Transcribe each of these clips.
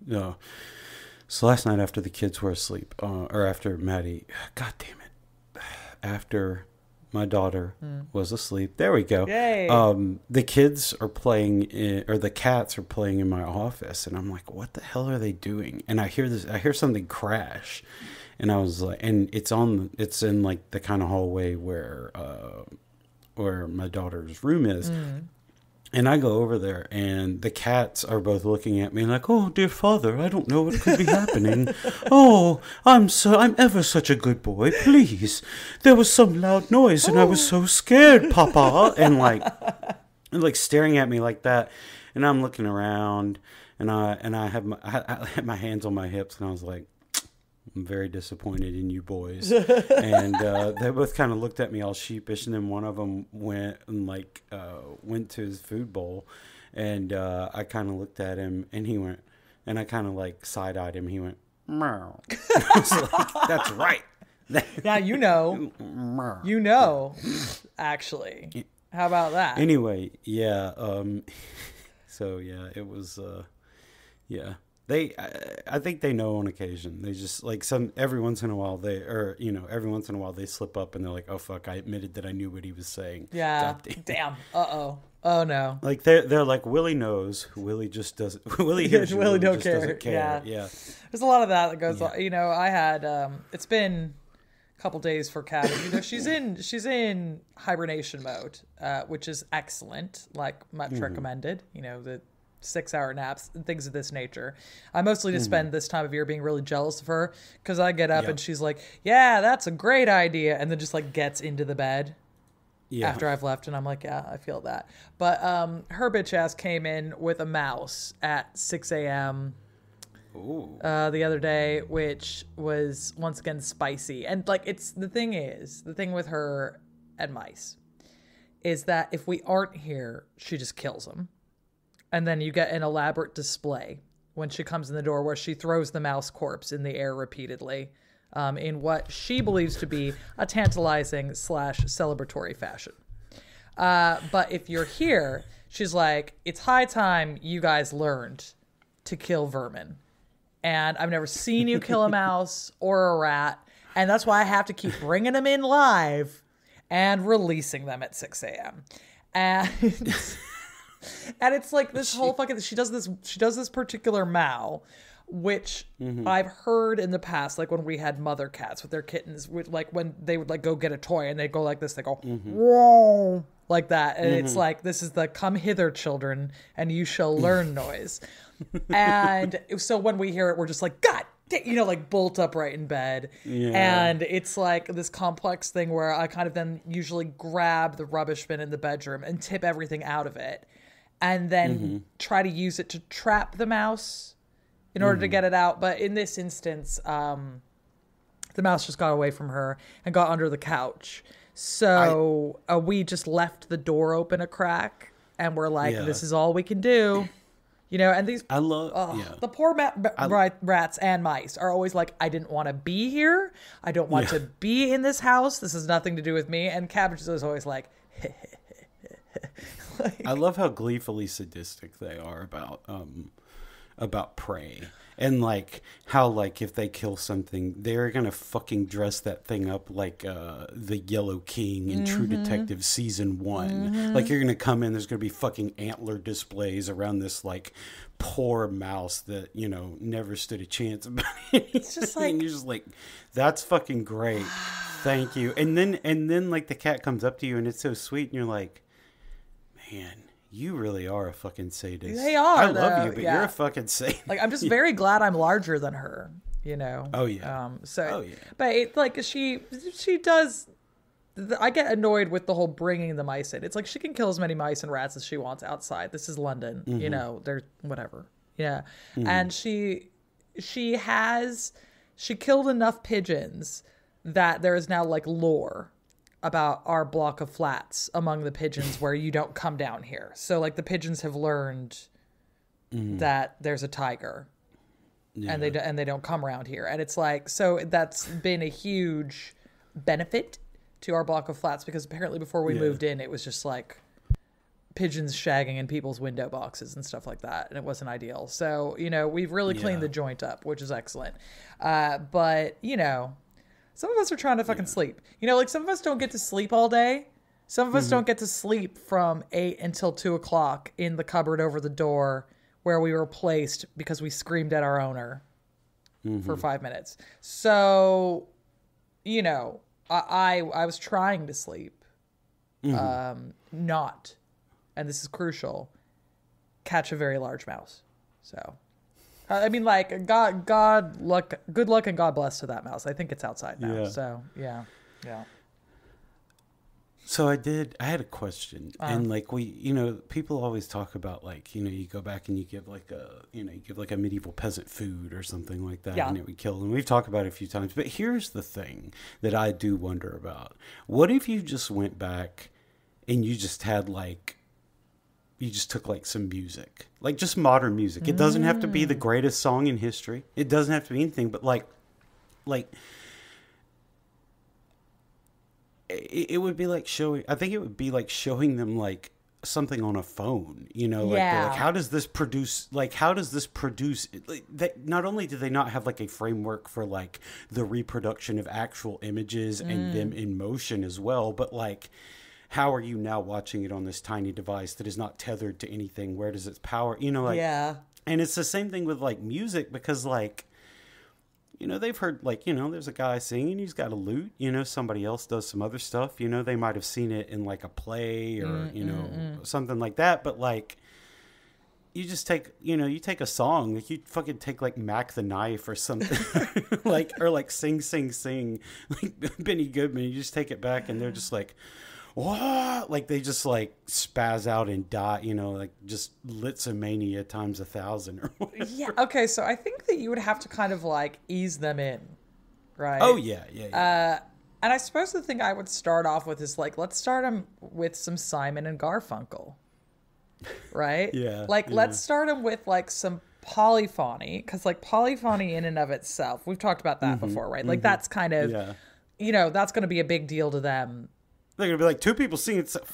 No. So last night after the kids were asleep, or after Maddie, God damn it, after my daughter was asleep, there we go. Yay. The kids are playing, or the cats are playing in my office, and I'm like, what the hell are they doing? And I hear something crash, and I was like, and it's in like the kind of hallway where my daughter's room is. And I go over there, and the cats are both looking at me like, "Oh, dear father, I don't know what could be happening. Oh, I'm ever such a good boy. Please, there was some loud noise, and I was so scared, Papa." And like staring at me like that, and I'm looking around, and I had my hands on my hips, and I was like, I'm very disappointed in you boys. And they both kind of looked at me all sheepish, and then one of them went to his food bowl, and I kind of looked at him, and he went, and I kind of like side-eyed him. He went, meow. I was like, that's right. Now actually. How about that? Anyway, yeah. So yeah, it was. Yeah. I think they know on occasion. They just like every once in a while they slip up and they're like, oh fuck, I admitted that I knew what he was saying. Yeah. Damn. Oh no. Like they're like, Willie knows. Willie just doesn't. Willie hears you. Willie just care. Doesn't care. Yeah. There's a lot of that goes on. You know, I had it's been a couple days for Kat. You know, she's in hibernation mode, which is excellent. Like much recommended. You know, the 6-hour naps and things of this nature. I mostly just spend this time of year being really jealous of her because I get up and she's like, yeah, that's a great idea, and then just like gets into the bed after I've left, and I'm like, yeah, I feel that. But her bitch ass came in with a mouse at 6 a.m. The other day, which was once again spicy. And like, the thing with her and mice is that if we aren't here, she just kills them. And then you get an elaborate display when she comes in the door where she throws the mouse corpse in the air repeatedly in what she believes to be a tantalizing / celebratory fashion. But if you're here, she's like, it's high time you guys learned to kill vermin. And I've never seen you kill a mouse or a rat. And that's why I have to keep bringing them in live and releasing them at 6 a.m. And... And it's like this whole fucking, she does this particular meow, which I've heard in the past, like when we had mother cats with their kittens, like when they would like go get a toy and they go like this, they go, whoa, like that. And it's like, this is the come hither children and you shall learn noise. And so when we hear it, we're just like, God, you know, like bolt upright in bed. Yeah. And it's like this complex thing where I kind of then usually grab the rubbish bin in the bedroom and tip everything out of it. And then try to use it to trap the mouse in order to get it out. But in this instance, the mouse just got away from her and got under the couch. So we just left the door open a crack. And we're like, this is all we can do. You know, and these... the poor rats and mice are always like, I didn't want to be here. I don't want to be in this house. This has nothing to do with me. And Cabbage is always like... Like, I love how gleefully sadistic they are about prey, and like how like if they kill something, they're gonna fucking dress that thing up like the Yellow King in True Detective season 1. Like you're gonna come in, there's gonna be fucking antler displays around this like poor mouse that, you know, never stood a chance about it. It's just like, and you're just like, that's fucking great, thank you. And then like the cat comes up to you and it's so sweet, and you're like, man, you really are a fucking sadist. They are. I love you, but you're a fucking sadist. Like, I'm just very glad I'm larger than her, you know? Oh, yeah. But it, like, she does... I get annoyed with the whole bringing the mice in. It's like she can kill as many mice and rats as she wants outside. This is London, you know? They're... whatever. Yeah. And she killed enough pigeons that there is now, like, lore about our block of flats among the pigeons where you don't come down here. So like the pigeons have learned that there's a tiger and they don't come around here. And it's like, so that's been a huge benefit to our block of flats because apparently before we moved in, it was just like pigeons shagging in people's window boxes and stuff like that, and it wasn't ideal. So, you know, we've really cleaned the joint up, which is excellent. But, you know, some of us are trying to fucking sleep. You know, like some of us don't get to sleep all day. Some of us don't get to sleep from 8 until 2 o'clock in the cupboard over the door where we were placed because we screamed at our owner for 5 minutes. So, you know, I was trying to sleep. Not, and this is crucial, catch a very large mouse. So, I mean, like, good luck and God bless to that mouse. I think it's outside now. Yeah. So, yeah. So I had a question, and like people always talk about like, you know, you go back and you give like a medieval peasant food or something like that, and it would kill. And we've talked about it a few times, but here's the thing that I do wonder about. What if you just went back and you just had like, you just took like some music, like just modern music. It doesn't have to be the greatest song in history. It doesn't have to be anything, but like it would be like showing, I think it would be like showing them like something on a phone, you know, like, like how does this produce, like, that not only do they not have like a framework for like the reproduction of actual images and them in motion as well, but like, how are you now watching it on this tiny device that is not tethered to anything? Where does its power, you know, like, and it's the same thing with like music, because like, you know, they've heard like, you know, there's a guy singing, he's got a lute, you know, somebody else does some other stuff, you know, they might have seen it in like a play or, you know, something like that. But like, you just take, you know, you take a song, like you fucking take like Mac the Knife or something like, or like Sing, Sing, Sing, like Benny Goodman, you just take it back and they're just like, what? Like they just like spaz out and die, you know, like just Litzomania times 1,000 or whatever. Yeah. Okay. So I think that you would have to kind of like ease them in, right? Oh yeah. And I suppose the thing I would start off with is like, let's start them with some Simon and Garfunkel, right? Let's start them with like some polyphony, because like polyphony in and of itself, we've talked about that before, right? Like that's kind of, you know, that's going to be a big deal to them. They're gonna be like two people singing. Fuck,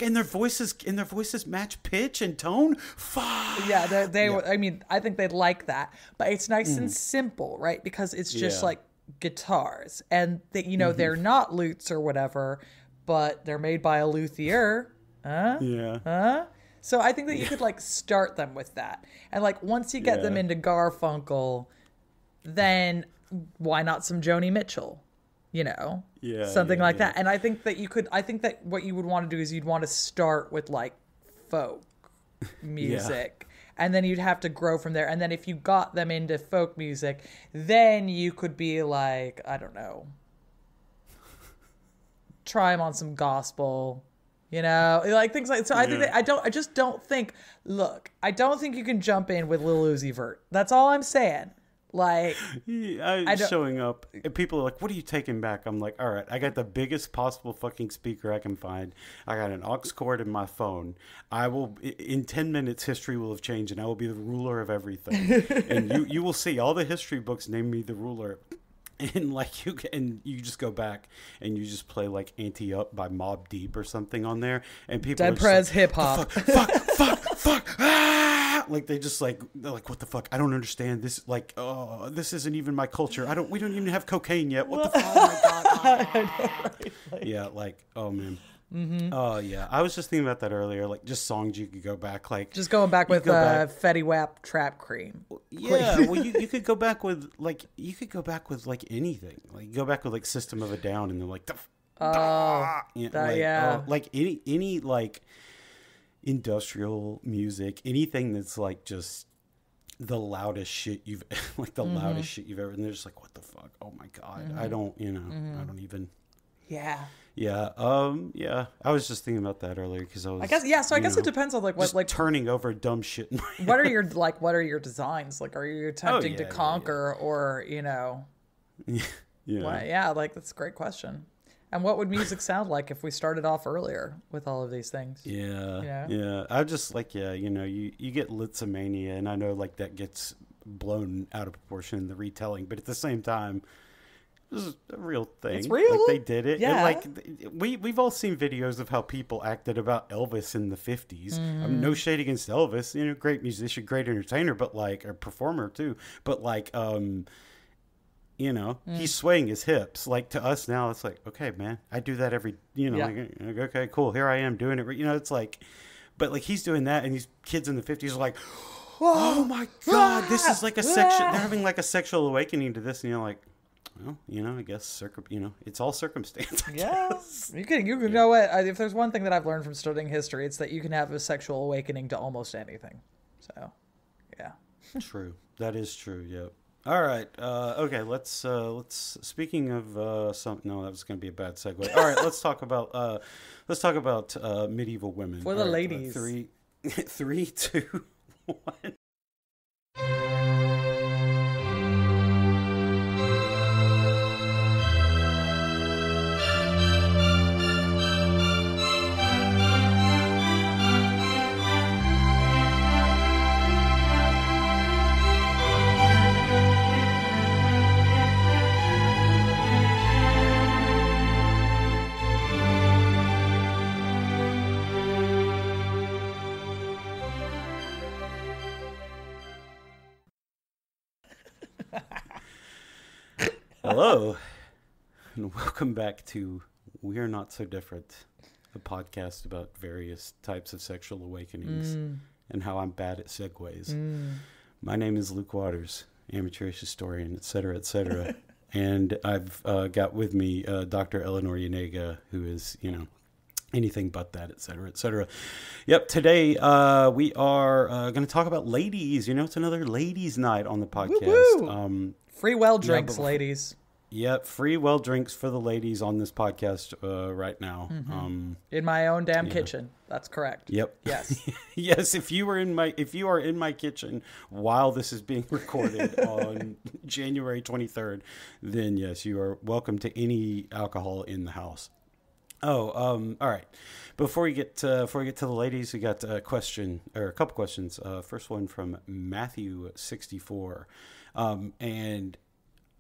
and their voices match pitch and tone. Fuck. Yeah, they. I mean, I think they'd like that, but it's nice and simple, right? Because it's just like guitars, and they, you know, they're not lutes or whatever, but they're made by a luthier. So I think that you could like start them with that, and like once you get them into Garfunkel, then why not some Joni Mitchell? You know, something like that. And I think that what you would want to do is you'd want to start with like folk music and then you'd have to grow from there. And then if you got them into folk music, then you could be like, I don't know, try them on some gospel, you know, like things like, so I think that I don't think you can jump in with Lil Uzi Vert. That's all I'm saying. Like, showing up, and people are like, "What are you taking back?" I'm like, "All right, I got the biggest possible fucking speaker I can find. I got an aux cord in my phone. I will, in 10 minutes, history will have changed, and I will be the ruler of everything. And you will see all the history books name me the ruler." And like you just go back and you just play like "Ante Up" by Mobb Deep or something on there, and people Dead Prez hip hop. Fuck. Like they're like, what the fuck? I don't understand this. Like, oh, this isn't even my culture. We don't even have cocaine yet. What the fuck? Oh my god. I know, right? Yeah, like, oh man. Oh yeah, I was just thinking about that earlier. Like, just songs you could go back, like just going back with Fetty Wap Trap Cream. Yeah, well, you could go back with like anything. Like, go back with like System of a Down, and they're like, like any like industrial music, anything that's like just the loudest shit you've loudest shit you've ever, and they're just like, what the fuck? Oh my god, I don't even. Yeah. I was just thinking about that earlier because I guess it depends on like what, like turning over dumb shit. What are your designs? Like, are you attempting to conquer or, you know? Like that's a great question. And what would music sound like if we started off earlier with all of these things? Yeah. I just like, you know, you get Litzomania, and I know like that gets blown out of proportion in the retelling, but at the same time, This is a real thing. It's real. Like, they did it. Yeah. And, like, we've all seen videos of how people acted about Elvis in the 50s. No shade against Elvis. You know, great musician, great entertainer, but, like, a performer, too. But, like, you know, he's swaying his hips. Like, to us now, it's like, okay, man, I do that every, you know, like, okay, cool. Here I am doing it. You know, it's like, but, like, he's doing that, and these kids in the 50s are like, oh, my God, this is like a sexual, they're having, like, a sexual awakening to this. And you're like, well, you know, I guess, you know, it's all circumstance. Yes. You can know what? If there's one thing that I've learned from studying history, it's that you can have a sexual awakening to almost anything. So, yeah. True. That is true. Yep. All right. Okay. Let's speaking of something. No, that was going to be a bad segue. All right. Let's talk about medieval women. For the ladies. 3, 2, 1. Hello, and welcome back to We're Not So Different, a podcast about various types of sexual awakenings and how I'm bad at segues. My name is Luke Waters, amateurish historian, etc., etc. And I've got with me Dr. Eleanor Yanega, who is, you know, anything but that, etc., etc. Yep, today we are going to talk about ladies. You know, it's another ladies' night on the podcast. Free well drinks, ladies. Yep, free well drinks for the ladies on this podcast right now. In my own damn kitchen. That's correct. Yep. Yes. Yes. If you are in my kitchen while this is being recorded on January 23rd, then yes, you are welcome to any alcohol in the house. All right. Before we get to the ladies, we got a question or a couple questions. First one from Matthew 64, and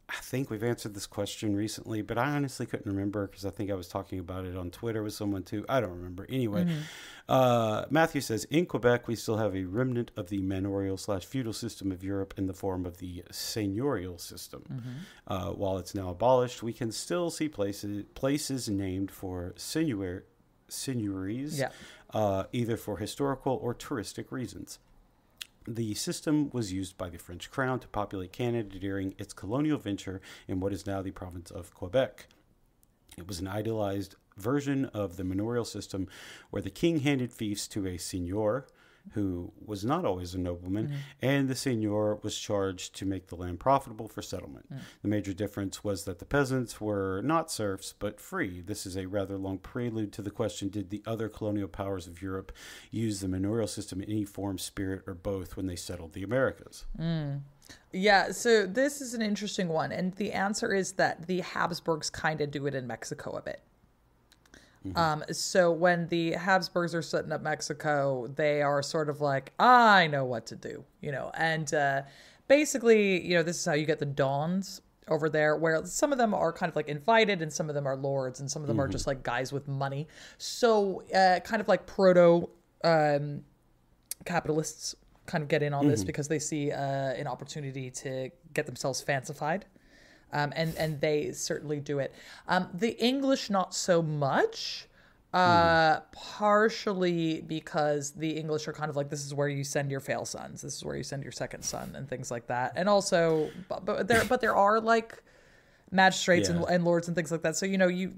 I think we've answered this question recently, but I honestly couldn't remember because I think I was talking about it on Twitter with someone too. I don't remember. Anyway, Matthew says, in Quebec, we still have a remnant of the manorial/feudal system of Europe in the form of the seigneurial system. While it's now abolished, we can still see places named for seigneuries, either for historical or touristic reasons. The system was used by the French crown to populate Canada during its colonial venture in what is now the province of Quebec. It was an idealized version of the manorial system where the king handed fiefs to a seigneur, who was not always a nobleman, and the seigneur was charged to make the land profitable for settlement. The major difference was that the peasants were not serfs, but free. This is a rather long prelude to the question, did the other colonial powers of Europe use the manorial system in any form, spirit, or both when they settled the Americas? Yeah, so this is an interesting one, and the answer is that the Habsburgs kind of do it in Mexico a bit. So when the Habsburgs are setting up Mexico, they are sort of like, I know what to do, you know, and basically, you know, this is how you get the Dons over there, where some of them are kind of like invited and some of them are lords and some of them are just like guys with money. So kind of like proto capitalists kind of get in on this because they see an opportunity to get themselves fancified. And they certainly do it. The English, not so much, partially because the English are kind of like, this is where you send your fail sons. This is where you send your second son and things like that. And also, but there are like magistrates and lords and things like that. So, you know, you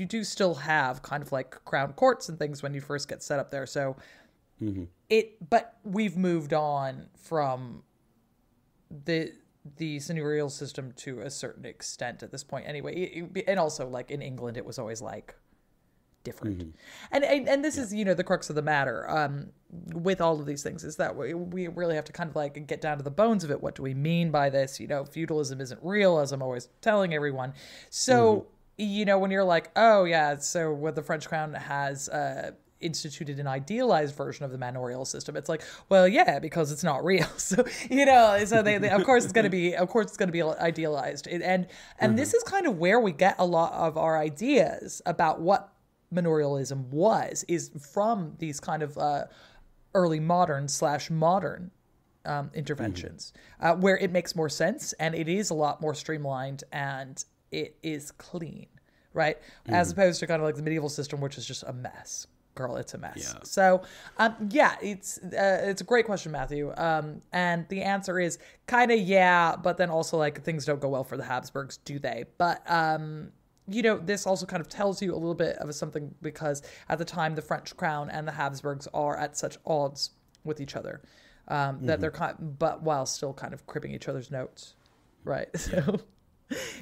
do still have kind of like crown courts and things when you first get set up there. So but we've moved on from the seigneurial system to a certain extent at this point anyway. And also, like, in England, it was always like different. And this is, you know, the crux of the matter with all of these things, is that we really have to kind of like get down to the bones of it. What do we mean by this? You know, feudalism isn't real, as I'm always telling everyone. So you know, when you're like, oh yeah, so what the French crown has instituted an idealized version of the manorial system. It's like, well, yeah, because it's not real. So, so they of course it's going to be idealized. And this is kind of where we get a lot of our ideas about what manorialism is from these kind of early modern/modern interventions, where it makes more sense and it is a lot more streamlined and it is clean, right? As opposed to kind of like the medieval system, which is just a mess. Girl, it's a mess. Yeah. So, it's a great question, Matthew. And the answer is kind of yeah, but then also like things don't go well for the Habsburgs, do they? But this also kind of tells you a little bit of something, because at the time the French crown and the Habsburgs are at such odds with each other that they're but while still kind of cribbing each other's notes, right? So.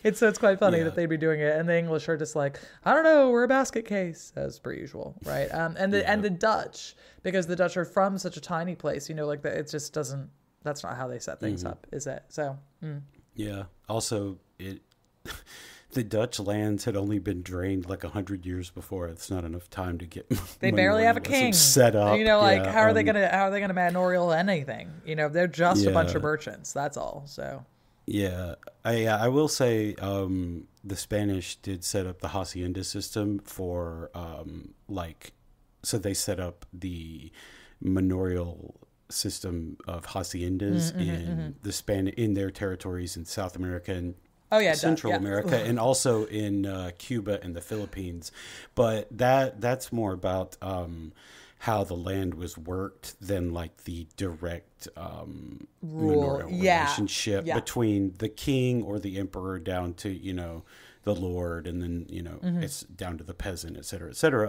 It's quite funny that they'd be doing it, and the English are just like, I don't know, we're a basket case, as per usual, right? And the Dutch, because the Dutch are from such a tiny place, it just doesn't. That's not how they set things up, is it? So yeah. Also, the Dutch lands had only been drained like 100 years before. It's not enough time to get. They barely have a king set up. How are they gonna manorial anything? They're just a bunch of merchants. That's all. So. Yeah, I will say the Spanish did set up the hacienda system for so they set up the manorial system of haciendas in their territories in South America and Central America, and also in Cuba and the Philippines. But that's more about how the land was worked than like the direct manorial relationship between the king or the emperor down to the lord, and then it's down to the peasant, et cetera, et cetera.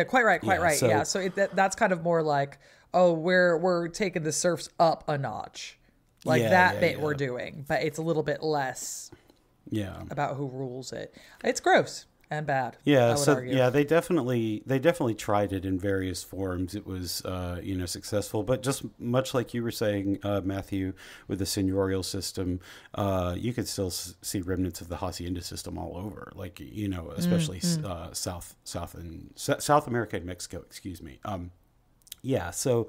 Quite right. So that's kind of more like, oh, we're taking the serfs up a notch, like we're doing, but it's a little bit less about who rules it. It's gross and bad. Yeah, they definitely tried it in various forms. It was successful, but just much like you were saying, Matthew, with the seigneurial system, you could still see remnants of the hacienda system all over, like especially South America and Mexico. Excuse me. So.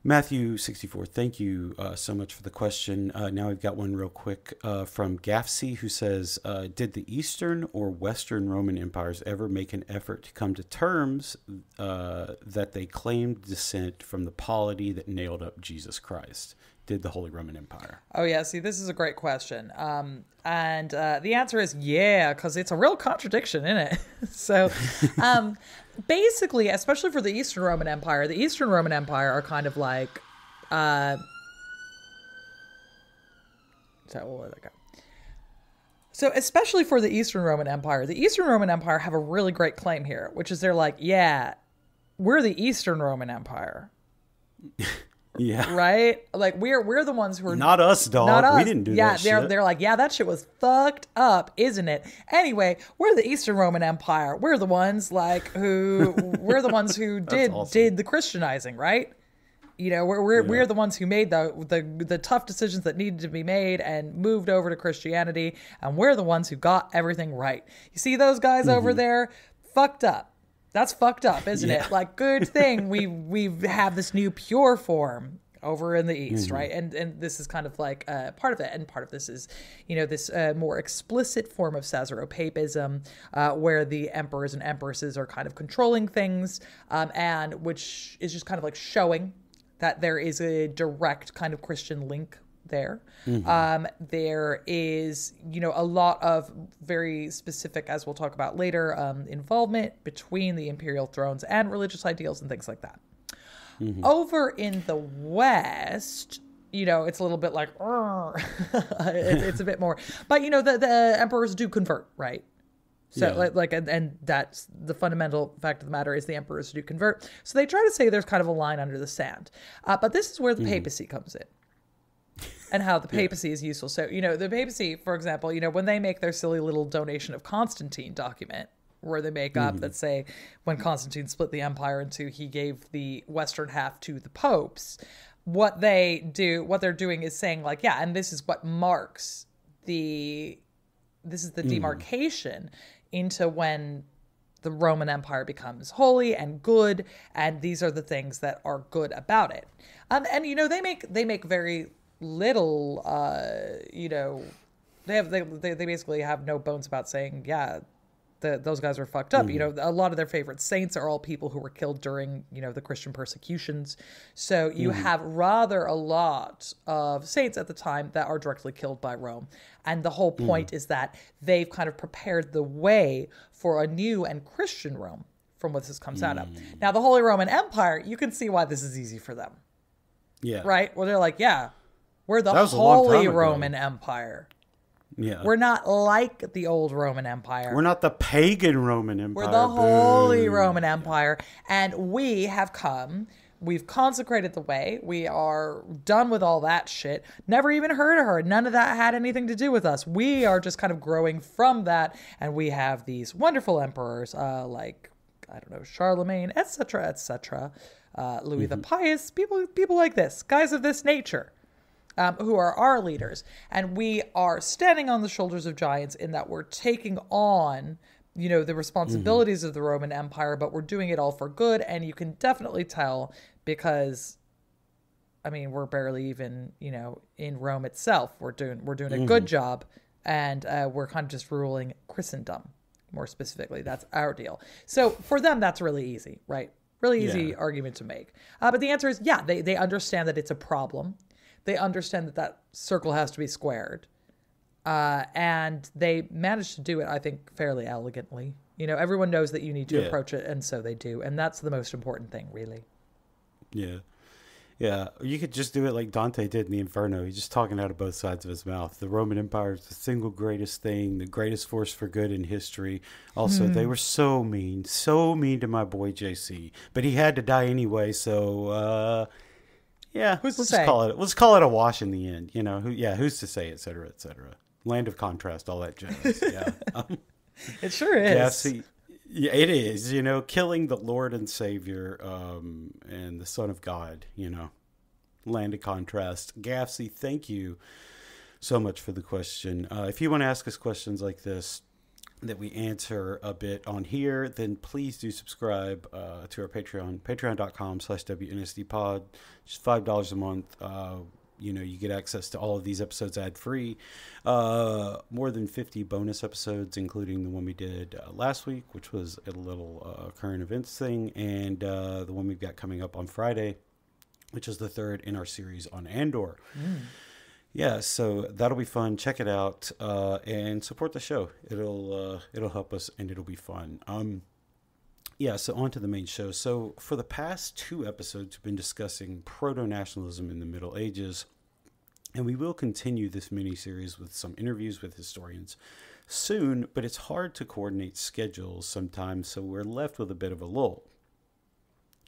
Matthew 64, thank you so much for the question. Now we've got one real quick from Gafsy, who says, did the Eastern or Western Roman empires ever make an effort to come to terms that they claimed descent from the polity that nailed up Jesus Christ? Did the Holy Roman Empire? Oh, yeah. See, this is a great question. And the answer is yeah, because it's a real contradiction, isn't it? So basically, especially for the Eastern Roman Empire are kind of like... So especially for the Eastern Roman Empire have a really great claim here, which is they're like, yeah, we're the Eastern Roman Empire. Yeah. Right? Like we're the ones who are not us, dog. Not us. We didn't do that shit. They're like, yeah, that shit was fucked up, isn't it? Anyway, we're the Eastern Roman Empire. We're the ones we're the ones who did the Christianizing, right? We're the ones who made the tough decisions that needed to be made and moved over to Christianity, and we're the ones who got everything right. You see those guys over there? Fucked up. That's fucked up, isn't it? Like, good thing we have this new pure form over in the East, right? And this is kind of like part of it. And part of this is, this more explicit form of Caesaropapism, where the emperors and empresses are kind of controlling things, and which is just kind of like showing that there is a direct kind of Christian link there. There is, a lot of very specific, as we'll talk about later, involvement between the imperial thrones and religious ideals and things like that. Over in the West, it's a little bit like, it's a bit more, but the emperors do convert, right? So and that's the fundamental fact of the matter, is the emperors do convert. So they try to say there's kind of a line under the sand, but this is where the papacy comes in. And how the papacy is useful. So, the papacy, for example, when they make their silly little donation of Constantine document, where they make up that say when Constantine split the empire into, he gave the western half to the popes, what they're doing is saying like, yeah, and this is what marks the demarcation into when the Roman Empire becomes holy and good, and these are the things that are good about it. And they make very little. They basically have no bones about saying, yeah, those guys were fucked up. A lot of their favorite saints are all people who were killed during, the Christian persecutions. So you have rather a lot of saints at the time that are directly killed by Rome. And the whole point is that they've kind of prepared the way for a new and Christian Rome from what this comes out of. Now, the Holy Roman Empire, you can see why this is easy for them. Yeah. Right? Well, they're like, yeah, we're the Holy Roman Empire. Yeah. We're not like the old Roman Empire. We're not the pagan Roman Empire. We're the Holy Roman Empire. And we have come. We've consecrated the way. We are done with all that shit. Never even heard of her. None of that had anything to do with us. We are just kind of growing from that. And we have these wonderful emperors like, I don't know, Charlemagne, etc., etc., Louis the Pious, people like this, guys of this nature. Who are our leaders. And we are standing on the shoulders of giants in that we're taking on, the responsibilities of the Roman Empire, but we're doing it all for good. And you can definitely tell because, we're barely even, in Rome itself. We're doing a good job, and we're kind of just ruling Christendom, more specifically. That's our deal. So for them, that's really easy, right? Really easy argument to make. But the answer is, yeah, they understand that it's a problem. They understand that circle has to be squared. And they managed to do it, I think, fairly elegantly. Everyone knows that you need to approach it, and so they do. And that's the most important thing, really. Yeah. Yeah. You could just do it like Dante did in the Inferno. He's just talking out of both sides of his mouth. The Roman Empire is the single greatest thing, the greatest force for good in history. Also, they were so mean to my boy JC. But he had to die anyway, so... yeah, let's call it a wash in the end. Who's to say, et cetera, et cetera. Land of contrast, all that jazz. Yeah, it sure is. Yeah, see, yeah, it is. Killing the Lord and Savior, and the Son of God. Land of contrast. Gaffsy, thank you so much for the question. If you want to ask us questions like this that we answer a bit on here, then please do subscribe to our Patreon, patreon.com/WNSDpod. Just $5 a month. You get access to all of these episodes ad-free. More than 50 bonus episodes, including the one we did last week, which was a little current events thing, and the one we've got coming up on Friday, which is the third in our series on Andor. Yeah, so that'll be fun. Check it out and support the show. It'll help us and it'll be fun. So on to the main show. So for the past 2 episodes, we've been discussing proto-nationalism in the Middle Ages, and we will continue this mini-series with some interviews with historians soon, but it's hard to coordinate schedules sometimes, so we're left with a bit of a lull.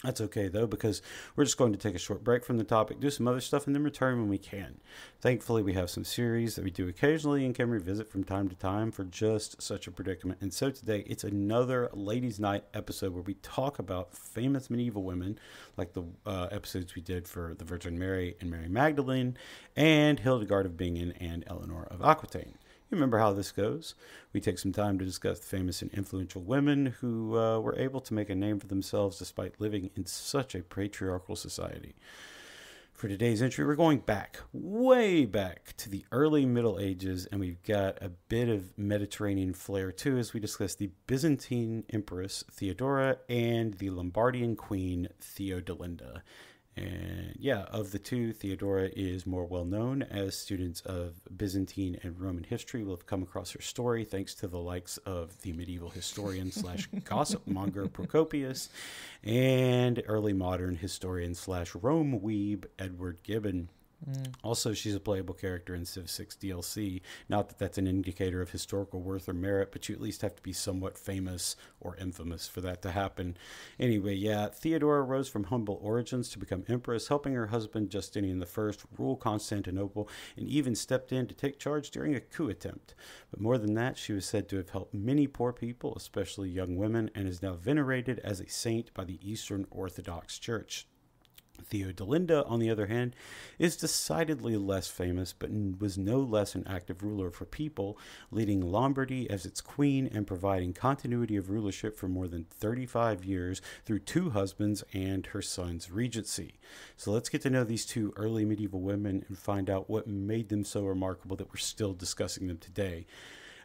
That's okay, though, because we're just going to take a short break from the topic, do some other stuff, and then return when we can. Thankfully, we have some series that we do occasionally and can revisit from time to time for just such a predicament. And so today, it's another Ladies' Night episode where we talk about famous medieval women, like the episodes we did for the Virgin Mary and Mary Magdalene, and Hildegard of Bingen and Eleanor of Aquitaine. You remember how this goes. We take some time to discuss the famous and influential women who were able to make a name for themselves despite living in such a patriarchal society. For today's entry, we're going back, way back to the early Middle Ages, and we've got a bit of Mediterranean flair too as we discuss the Byzantine Empress Theodora and the Lombardian Queen Theodelinda. And yeah, of the two, Theodora is more well known, as students of Byzantine and Roman history will have come across her story thanks to the likes of the medieval historian slash gossip monger Procopius and early modern historian slash Rome weeb Edward Gibbon. Also, she's a playable character in Civ 6 DLC. Not that that's an indicator of historical worth or merit, but you at least have to be somewhat famous or infamous for that to happen. Anyway, yeah, Theodora rose from humble origins to become empress, helping her husband Justinian I rule Constantinople, and even stepped in to take charge during a coup attempt. But more than that, she was said to have helped many poor people, especially young women, and is now venerated as a saint by the Eastern Orthodox Church. Theodelinda, on the other hand, is decidedly less famous, but was no less an active ruler of her people, leading Lombardy as its queen and providing continuity of rulership for more than 35 years through 2 husbands and her son's regency. So let's get to know these 2 early medieval women and find out what made them so remarkable that we're still discussing them today.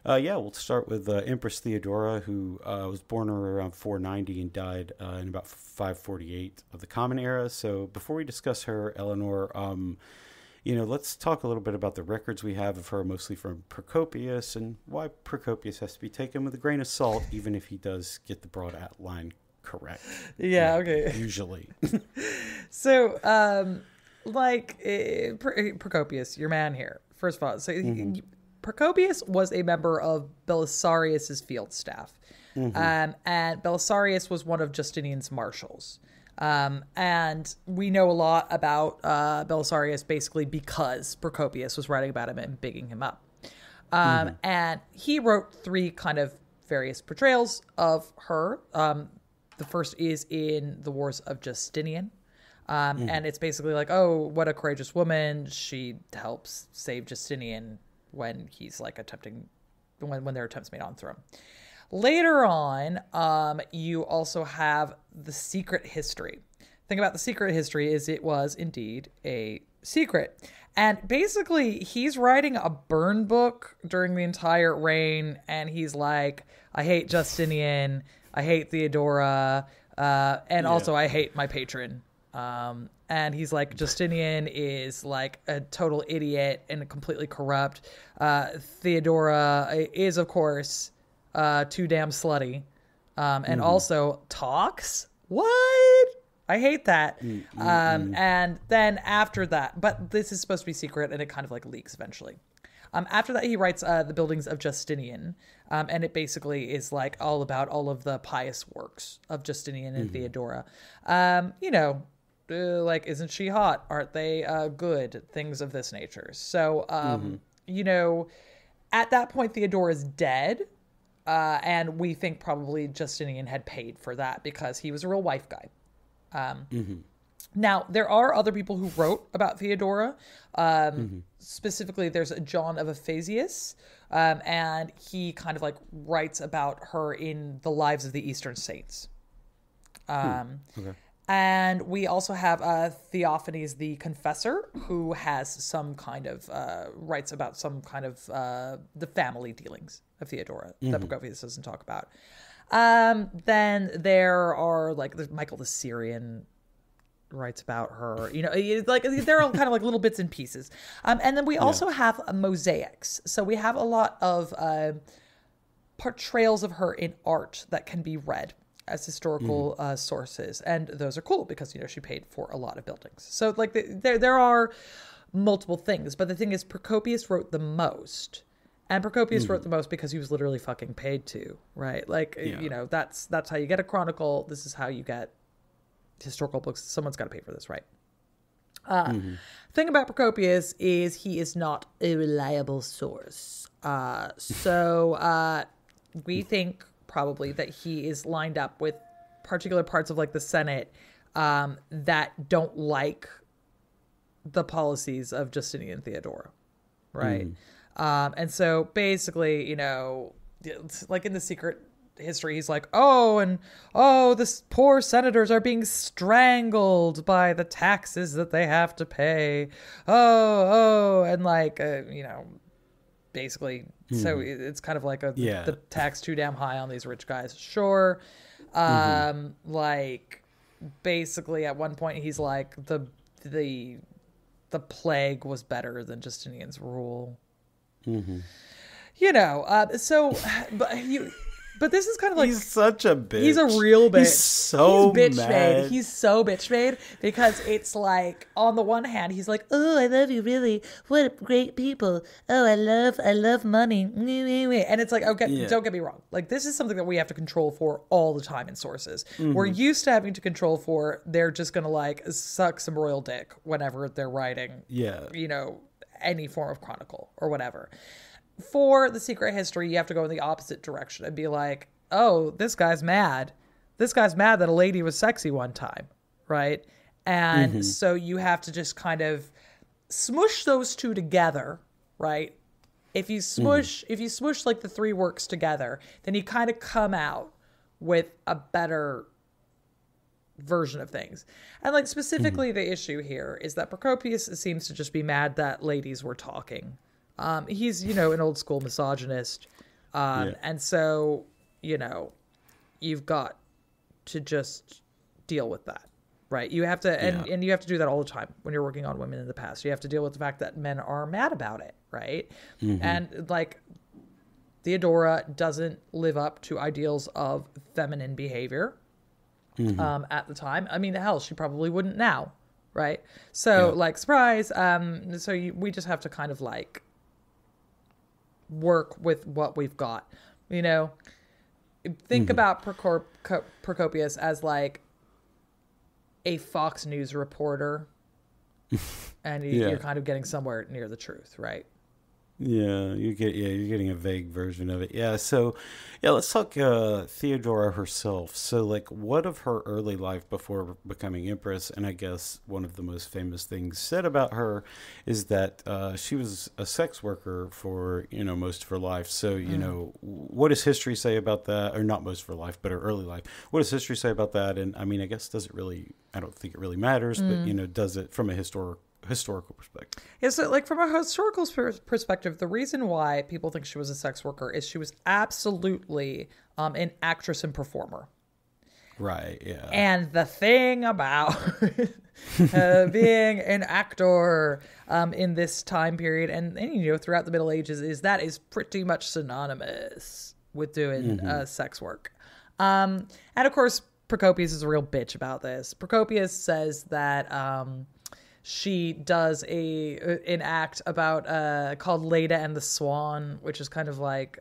We'll start with Empress Theodora, who was born around 490 and died in about 548 of the Common Era. So before we discuss her, Eleanor, let's talk a little bit about the records we have of her, mostly from Procopius, and why Procopius has to be taken with a grain of salt, even if he does get the broad outline correct. Yeah, okay. Usually. So, Procopius, your man here, first of all, so Procopius was a member of Belisarius's field staff, and Belisarius was one of Justinian's marshals. And we know a lot about Belisarius basically because Procopius was writing about him and bigging him up. And he wrote 3 kind of various portrayals of her. The first is in the Wars of Justinian. And it's basically like, oh, what a courageous woman. She helps save Justinian when he's like when there are attempts made on throne. Later on, you also have the secret history. Thing about the secret history is it was indeed a secret. And basically, he's writing a burn book during the entire reign, and he's like, I hate Justinian, I hate Theodora, and also I hate my patron. And he's like, Justinian is like a total idiot and completely corrupt. Theodora is, of course, too damn slutty. And also talks. What? I hate that. And then after that, but this is supposed to be secret and it kind of like leaks eventually. After that, he writes The Buildings of Justinian. And it basically is like all about all of the pious works of Justinian and Theodora. Isn't she hot? Aren't they good? Things of this nature. So, at that point, Theodora is dead. And we think probably Justinian had paid for that because he was a real wife guy. Now, there are other people who wrote about Theodora. Specifically, there's John of Ephesius. And he kind of like writes about her in the Lives of the Eastern Saints. Okay. And we also have Theophanes the Confessor, who has some kind of writes about some kind of the family dealings of Theodora that Procopius doesn't talk about. Then there are like Michael the Syrian writes about her. Like there are kind of like little bits and pieces. And then we also have mosaics. So we have a lot of portrayals of her in art that can be read as historical sources, and those are cool because she paid for a lot of buildings. So like there are multiple things, but the thing is Procopius wrote the most, and Procopius wrote the most because he was literally fucking paid to, right? Like that's how you get a chronicle. This is how you get historical books. Someone's got to pay for this, right? Thing about Procopius is he is not a reliable source. So we think probably that he is lined up with particular parts of like the Senate that don't like the policies of Justinian and Theodora, right? And so basically, like in the secret history, he's like, this poor senators are being strangled by the taxes that they have to pay. And like, basically, so it's kind of like the tax too damn high on these rich guys. Sure. Like basically at one point he's like the plague was better than Justinian's rule. But this is kind of like he's such a bitch. He's a real bitch. He's so bitch mad. made. He's so bitch made because it's like on the one hand he's like, oh, I love you, really. What great people. Oh, I love money. And it's like, okay, don't get me wrong. Like this is something that we have to control for all the time in sources. We're used to having to control for they're just gonna like suck some royal dick whenever they're writing. Any form of chronicle or whatever. For the secret history, you have to go in the opposite direction and be like, oh, this guy's mad. This guy's mad that a lady was sexy one time, right? And so you have to just kind of smush those two together, right? If you smush like the three works together, then you kind of come out with a better version of things. And like specifically the issue here is that Procopius seems to just be mad that ladies were talking. He's, you know, an old school misogynist. And so, you know, you've got to just deal with that, right? You have to, and you have to do that all the time when you're working on women in the past. You have to deal with the fact that men are mad about it, right? And like Theodora doesn't live up to ideals of feminine behavior at the time. I mean, hell, she probably wouldn't now, right? So like, surprise. We just have to kind of like work with what we've got, you know? Think about Procopius as like a Fox News reporter, and you're kind of getting somewhere near the truth, right? You're getting a vague version of it. So let's talk Theodora herself. So like, what of her early life before becoming empress? And I guess one of the most famous things said about her is that she was a sex worker for, you know, most of her life. So, you know, what does history say about that? Or not most of her life, but her early life. What does history say about that? And I mean, I guess I don't think it really matters, but, you know, does it from a historical perspective? Yeah, so like from a historical perspective, the reason why people think she was a sex worker is she was absolutely an actress and performer. Right, yeah. And the thing about being an actor in this time period and, you know, throughout the Middle Ages is that is pretty much synonymous with doing sex work. And of course, Procopius is a real bitch about this. Procopius says that she does an act about called Leda and the Swan, which is kind of like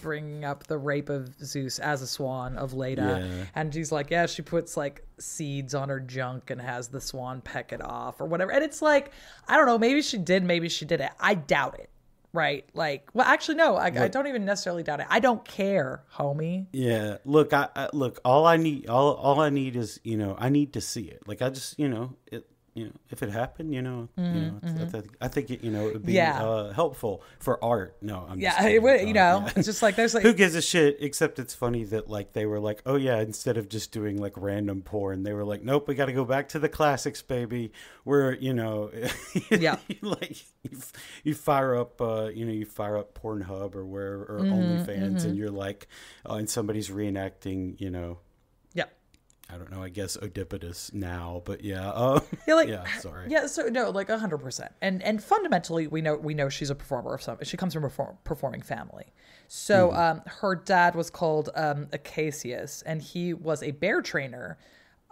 bringing up the rape of Zeus as a swan of Leda. Yeah. And she's like, she puts like seeds on her junk and has the swan peck it off or whatever. And it's like, I don't know, maybe she did, maybe she didn't. I doubt it. Right. Like, well, actually, no, I don't even necessarily doubt it. I don't care, homie. Yeah. Look, all I need is, you know, I need to see it. Like, I just, you know, if it happened, I think it, it would be helpful for art. No, I'm just kidding. It's just like there's like who gives a shit? Except it's funny that like they were like, oh yeah, instead of just doing like random porn, they were like, nope, we got to go back to the classics, baby. Where like you fire up Pornhub or OnlyFans, and you're like, and somebody's reenacting, I don't know, I guess Oedipus now, but sorry. Yeah, so no, like 100%. And fundamentally we know she's a performer of some, she comes from a performing family. So her dad was called Acacius, and he was a bear trainer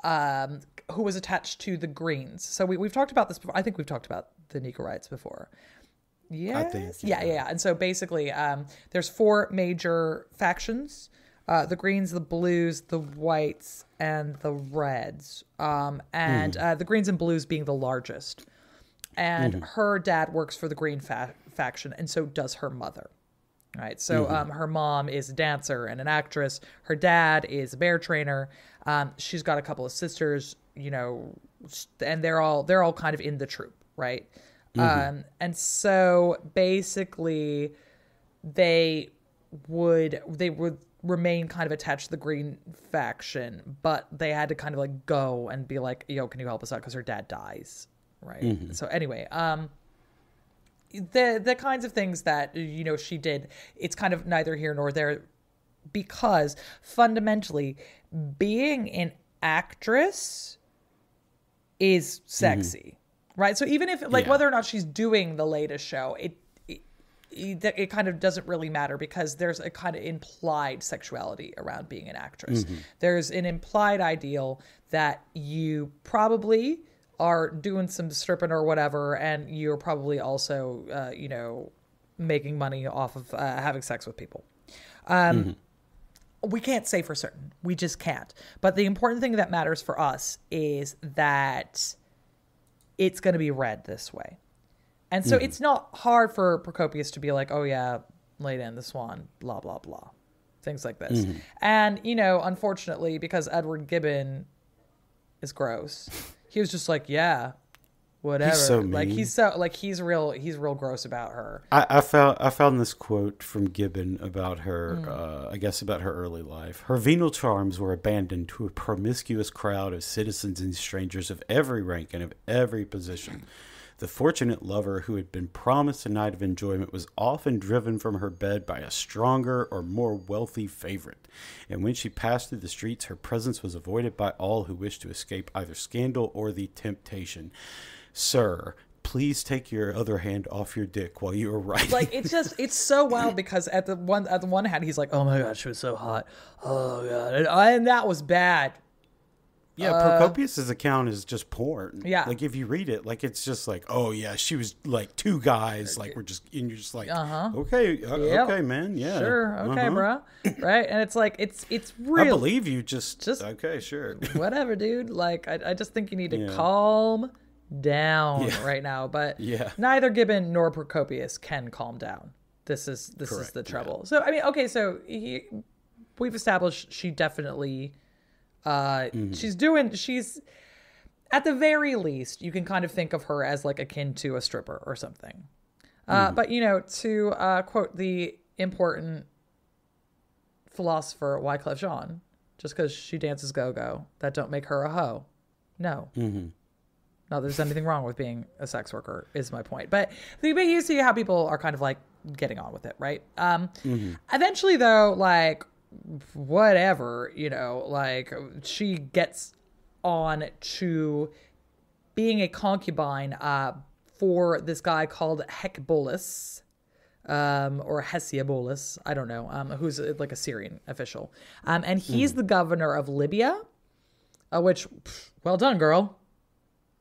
who was attached to the Greens. So we've talked about this before. I think we've talked about the Nika Riots before. Yeah. I think. Yeah. And so basically there's 4 major factions. The Greens, the Blues, the Whites, and the Reds. The Greens and Blues being the largest. And her dad works for the Green faction, and so does her mother. Right. So her mom is a dancer and an actress. Her dad is a bear trainer. She's got a couple of sisters, and they're all kind of in the troupe, right? And so basically they would remain kind of attached to the Green faction, but they had to kind of like go and be like, yo, can you help us out? Because her dad dies. Right. So anyway, the kinds of things that, she did, it's kind of neither here nor there, because fundamentally being an actress is sexy. Right. So even if whether or not she's doing the latest show, it kind of doesn't really matter, because there's a kind of implied sexuality around being an actress. There's an implied ideal that you probably are doing some stripping or whatever, and you're probably also, making money off of having sex with people. We can't say for certain. We just can't. But the important thing that matters for us is that it's going to be read this way. And so it's not hard for Procopius to be like, oh yeah, Leda and the Swan, blah, blah, blah. Things like this. And, unfortunately, because Edward Gibbon is gross. He was just like, yeah, whatever. He's so mean. He's real gross about her. I found this quote from Gibbon about her, I guess about her early life. Her venal charms were abandoned to a promiscuous crowd of citizens and strangers of every rank and of every position. The fortunate lover who had been promised a night of enjoyment was often driven from her bed by a stronger or more wealthy favorite. And when she passed through the streets, her presence was avoided by all who wished to escape either scandal or the temptation. Sir, please take your other hand off your dick while you are writing. Like, it's so wild because at the one hand, he's like, oh my God, she was so hot. Oh God. And that was bad. Yeah, Procopius's account is just porn. Yeah. Like, if you read it, like, it's just like, oh, yeah, she was, like, two guys, like, and you're just like, okay, okay, man, yeah. Sure, okay, bro. Right? And it's like, it's real. I believe you, just okay, sure. Whatever, dude. Like, I just think you need to calm down right now. But neither Gibbon nor Procopius can calm down. This is the trouble. So, I mean, okay, so we've established she definitely... she's at the very least, you can kind of think of her as like akin to a stripper or something. But, you know, to quote the important philosopher Wyclef Jean, just because she dances go-go, that don't make her a hoe. No. Not there's anything wrong with being a sex worker, is my point. But you see how people are kind of like getting on with it, right? Eventually, though, like, whatever, you know, like she gets on to being a concubine for this guy called Hecbolus, or Hesiabolus, I don't know, who's like a Syrian official. And he's the governor of Libya, which, well done, girl.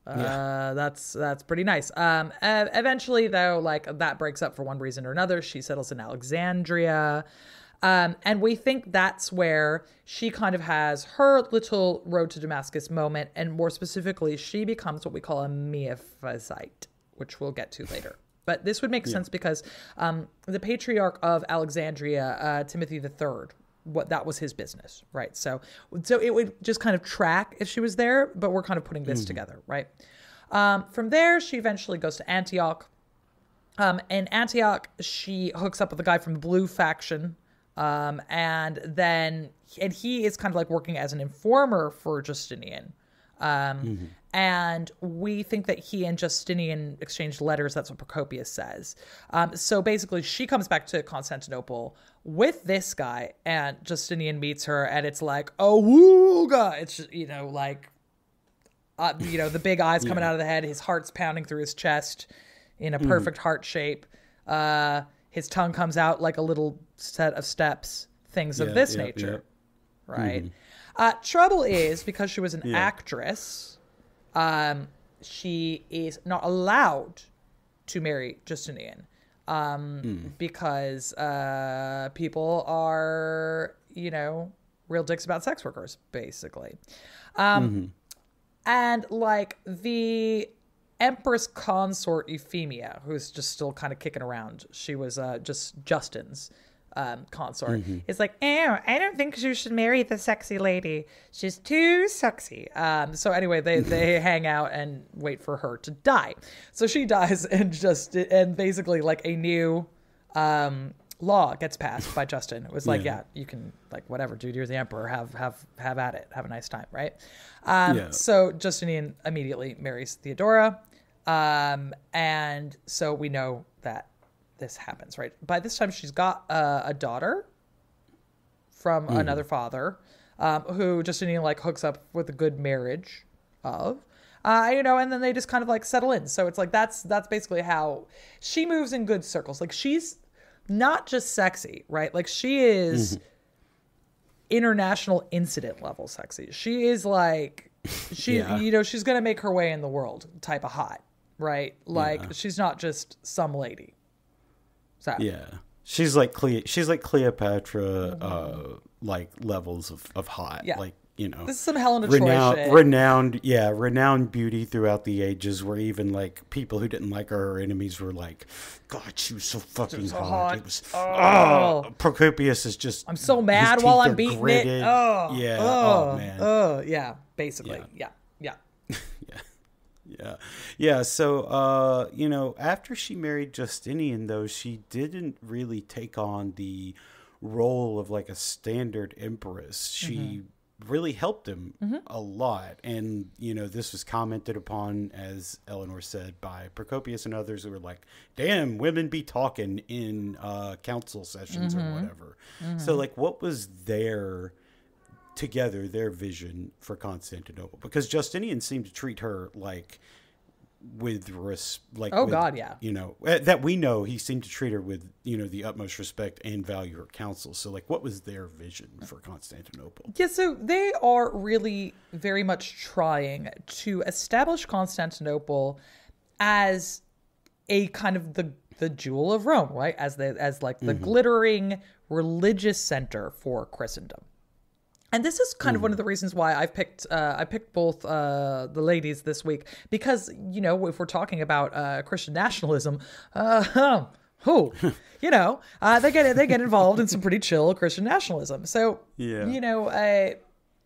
That's pretty nice. Eventually, though, like that breaks up for one reason or another. She settles in Alexandria. And we think that's where she kind of has her little road to Damascus moment. And more specifically, she becomes what we call a Miaphysite, which we'll get to later. But this would make sense because the patriarch of Alexandria, Timothy III, that was his business, right? So it would just kind of track if she was there, but we're kind of putting this together, right? From there, she eventually goes to Antioch. In Antioch, she hooks up with a guy from the Blue faction. And he is kind of like working as an informer for Justinian. And we think that he and Justinian exchanged letters. That's what Procopius says. So basically she comes back to Constantinople with this guy and Justinian meets her and it's like, oh, wooga. It's just, you know, like, you know, the big eyes coming out of the head, his heart's pounding through his chest in a perfect heart shape. His tongue comes out like a little set of steps, things of this nature, right? Trouble is, because she was an actress, she is not allowed to marry Justinian because people are, you know, real dicks about sex workers, basically. And like the Empress consort Euphemia, who's just still kind of kicking around. She was just Justin's consort. Is like, oh, I don't think you should marry the sexy lady. She's too sexy. So anyway, they hang out and wait for her to die. So she dies and basically like a new law gets passed by Justin. It was like, yeah, you can like whatever, dude. You're the emperor. Have at it. Have a nice time, right? So Justinian immediately marries Theodora, and so we know that this happens, right? By this time, she's got a daughter from another father, who Justinian like hooks up with a good marriage of. You know, and then they just kind of like settle in. So it's like that's basically how she moves in good circles. Like she's not just sexy, right? Like she is international incident level sexy. She is like you know, she's gonna make her way in the world type of hot, right? Like she's not just some lady. So she's like Cleopatra, like levels of hot. Yeah. Like, you know, this is some Helen of Troy shit. Renowned beauty throughout the ages, where even like people who didn't like her, enemies were like, God, she was so fucking hot. It was Procopius is just, I'm so mad while I'm beating gritted. it. Man. Yeah, basically. Yeah. Yeah. Yeah. Yeah. So, after she married Justinian, though, she didn't really take on the role of like a standard empress. She really helped him a lot. And, this was commented upon, as Eleanor said, by Procopius and others who were like, damn, women be talking in council sessions or whatever. So, like, what was their vision for Constantinople? Because Justinian seemed to treat her like God, yeah, that we know he seemed to treat her with the utmost respect and value her counsel. So like, what was their vision for Constantinople? Yeah, so they are really very much trying to establish Constantinople as a kind of the jewel of Rome, right? As the glittering religious center for Christendom. And this is kind of one of the reasons why I picked both the ladies this week, because if we're talking about Christian nationalism, they get involved in some pretty chill Christian nationalism. So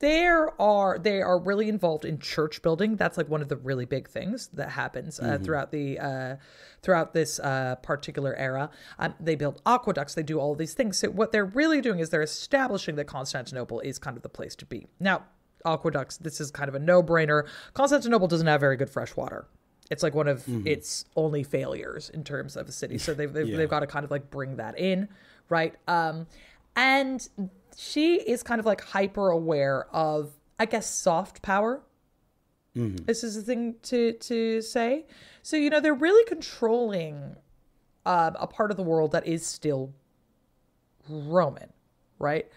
they are really involved in church building. That's like one of the really big things that happens throughout this particular era. They build aqueducts. They do all these things. So what they're really doing is they're establishing that Constantinople is kind of the place to be. Now, aqueducts, this is kind of a no-brainer. Constantinople doesn't have very good fresh water. It's like one of its only failures in terms of a city. So they've got to kind of like bring that in, right? And she is kind of like hyper aware of, I guess, soft power. This is the thing to say. So, they're really controlling a part of the world that is still Roman, right?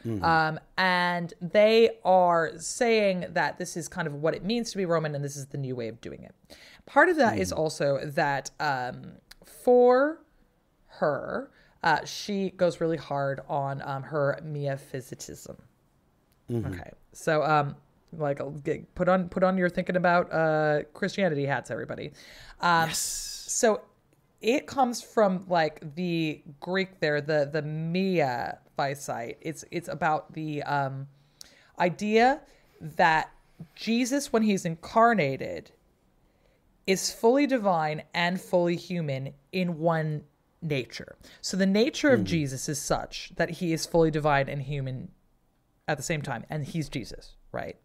And they are saying that this is kind of what it means to be Roman, and this is the new way of doing it. Part of that is also that for her, she goes really hard on her miaphysitism. Okay, so put on your thinking about Christianity hats, everybody. Yes. So it comes from like the Greek there, the mia physight. It's about the idea that Jesus, when he's incarnated, is fully divine and fully human in one nature. So the nature of Jesus is such that he is fully divine and human at the same time, and he's Jesus, right?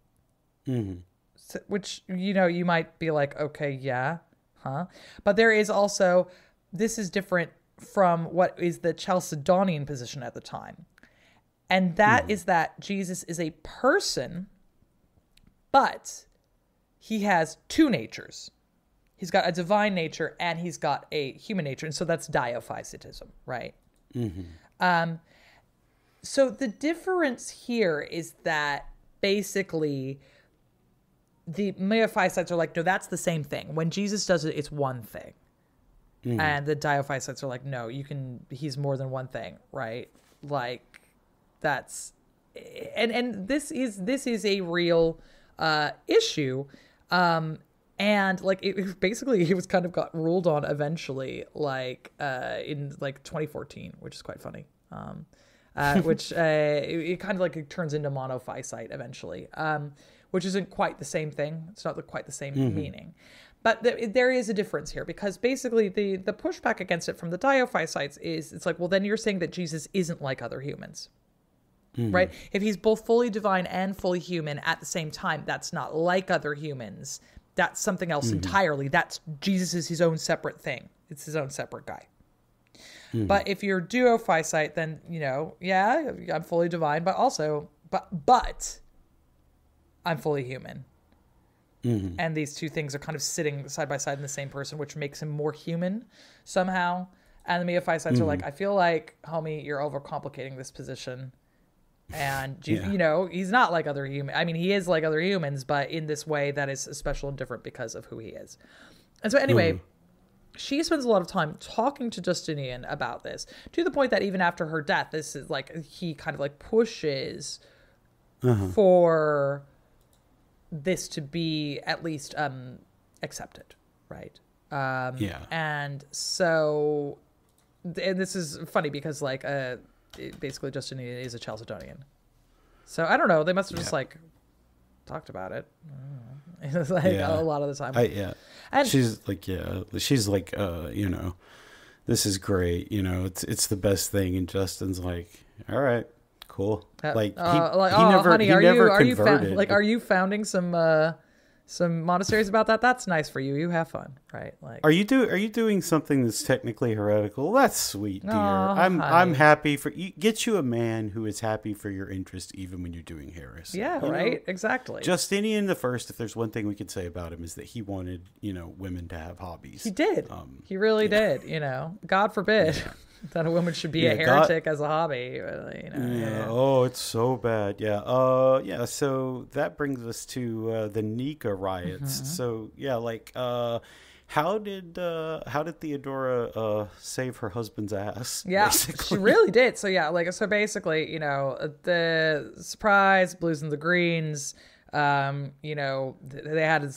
So, which, you might be like, okay, yeah, huh? But there is also, this is different from what is the Chalcedonian position at the time. And that is that Jesus is a person, but he has two natures. He's got a divine nature and he's got a human nature. And so that's diophysitism, right? So the difference here is that basically the miaphysites are like, no, that's the same thing. When Jesus does it, it's one thing. And the diophysites are like, no, he's more than one thing, right? Like that's, and this is a real issue. And like it basically, it was kind of got ruled on eventually, like in like 2014, which is quite funny. Which it kind of like it turns into monophysite eventually, which isn't quite the same thing. It's not quite the same meaning. But there is a difference here, because basically the pushback against it from the diophysites is, it's like, well, then you're saying that Jesus isn't like other humans, right? If he's both fully divine and fully human at the same time, that's not like other humans. That's something else entirely. That's Jesus is his own separate thing. It's his own separate guy. But if you're duophysite, then, yeah, I'm fully divine, but also, but I'm fully human. And these two things are kind of sitting side by side in the same person, which makes him more human somehow. And the miaphysites are like, I feel like, homie, you're overcomplicating this position. And, he's not like other humans. I mean, he is like other humans, but in this way that is special and different because of who he is. And so anyway, she spends a lot of time talking to Justinian about this, to the point that even after her death, this is like, he kind of like pushes for this to be at least accepted, right? And so, and this is funny because like basically Justinian is a Chalcedonian, so I don't know, they must have just like talked about it. It's like a lot of the time. And she's like, this is great. It's the best thing. And Justin's like, all right, cool. He never, honey, he never converted. are you founding some monasteries about that? That's nice for you. You have fun, right? Like, are you doing something that's technically heretical? That's sweet, dear. I'm happy for you. Get you a man who is happy for your interest, even when you're doing heresy. Yeah, right. Exactly. Justinian I, if there's one thing we could say about him, is that he wanted women to have hobbies. He did. He really did. God forbid. Yeah. That a woman should be a heretic as a hobby. Oh, it's so bad. So that brings us to the Nika riots. So how did Theodora save her husband's ass? Yeah, basically? She really did. So basically, the surprise, blues and the greens. They had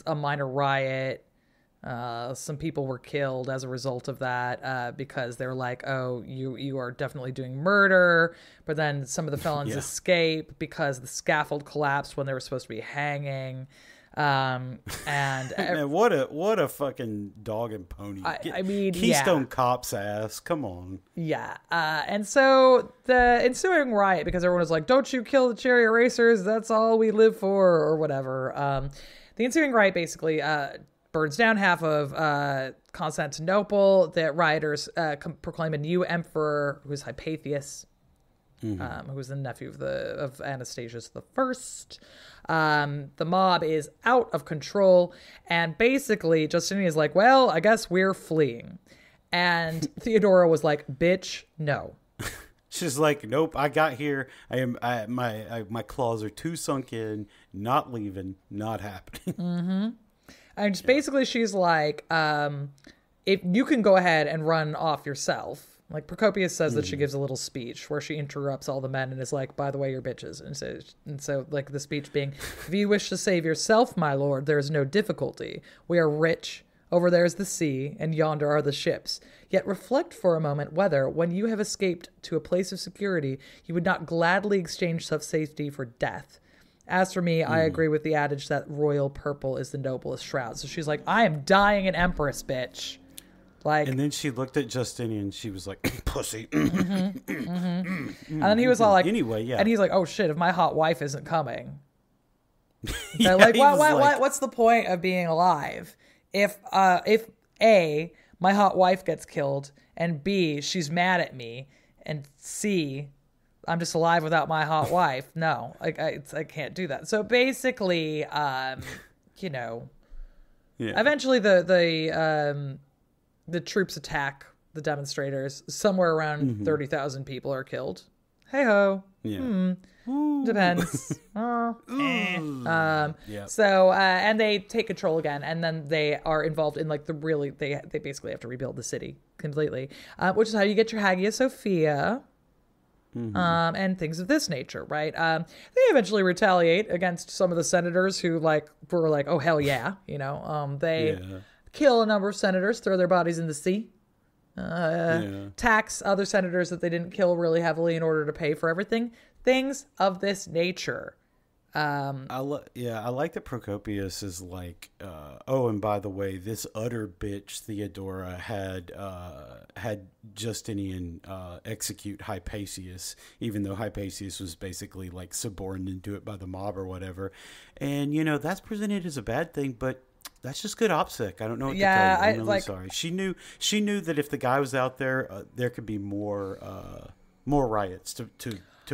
a minor riot. Some people were killed as a result of that because they were like, oh, you are definitely doing murder. But then some of the felons escape because the scaffold collapsed when they were supposed to be hanging. And man, what a fucking dog and pony. I mean, Keystone Cop's ass. Come on. Yeah. And so the ensuing riot, because everyone was like, don't you kill the chariot racers. That's all we live for, or whatever. The ensuing riot basically burns down half of Constantinople. The rioters proclaim a new emperor, who is Hypatia, who was the nephew of Anastasius the First. The mob is out of control, and basically Justinian is like, well, I guess we're fleeing. And Theodora was like, bitch, no. She's like, nope, I got here. My claws are too sunk in, not leaving, not happening. And just basically she's like, if you can go ahead and run off yourself. Like Procopius says that she gives a little speech where she interrupts all the men and is like, by the way, you're bitches. And so like the speech being, if you wish to save yourself, my lord, there is no difficulty. We are rich. Over there is the sea, and yonder are the ships. Yet reflect for a moment whether, when you have escaped to a place of security, you would not gladly exchange such safety for death. As for me, I agree with the adage that royal purple is the noblest shroud. So she's like, I am dying an empress, bitch. Like, and then she looked at Justinian and she was like, pussy. And then he was all like, anyway, yeah. And he's like, oh shit, if my hot wife isn't coming. Yeah, like, what's the point of being alive? If A, my hot wife gets killed, and B, she's mad at me, and C, I'm just alive without my hot wife. No, I can't do that. So basically, eventually the troops attack the demonstrators. Somewhere around 30,000 people are killed. Hey ho. Yeah. Depends. So and they take control again, and then they are involved in like they basically have to rebuild the city completely, which is how you get your Hagia Sophia. And things of this nature, right? They eventually retaliate against some of the senators who were like, oh hell yeah, they kill a number of senators, throw their bodies in the sea, tax other senators that they didn't kill really heavily in order to pay for everything. Things of this nature. I like that Procopius is like, oh, and by the way, this utter bitch Theodora had Justinian execute Hypatia, even though Hypatia was basically like suborned into it by the mob or whatever, and that's presented as a bad thing, but that's just good OPSEC. I don't know what to tell you. I'm really sorry. She knew that if the guy was out there, there could be more riots to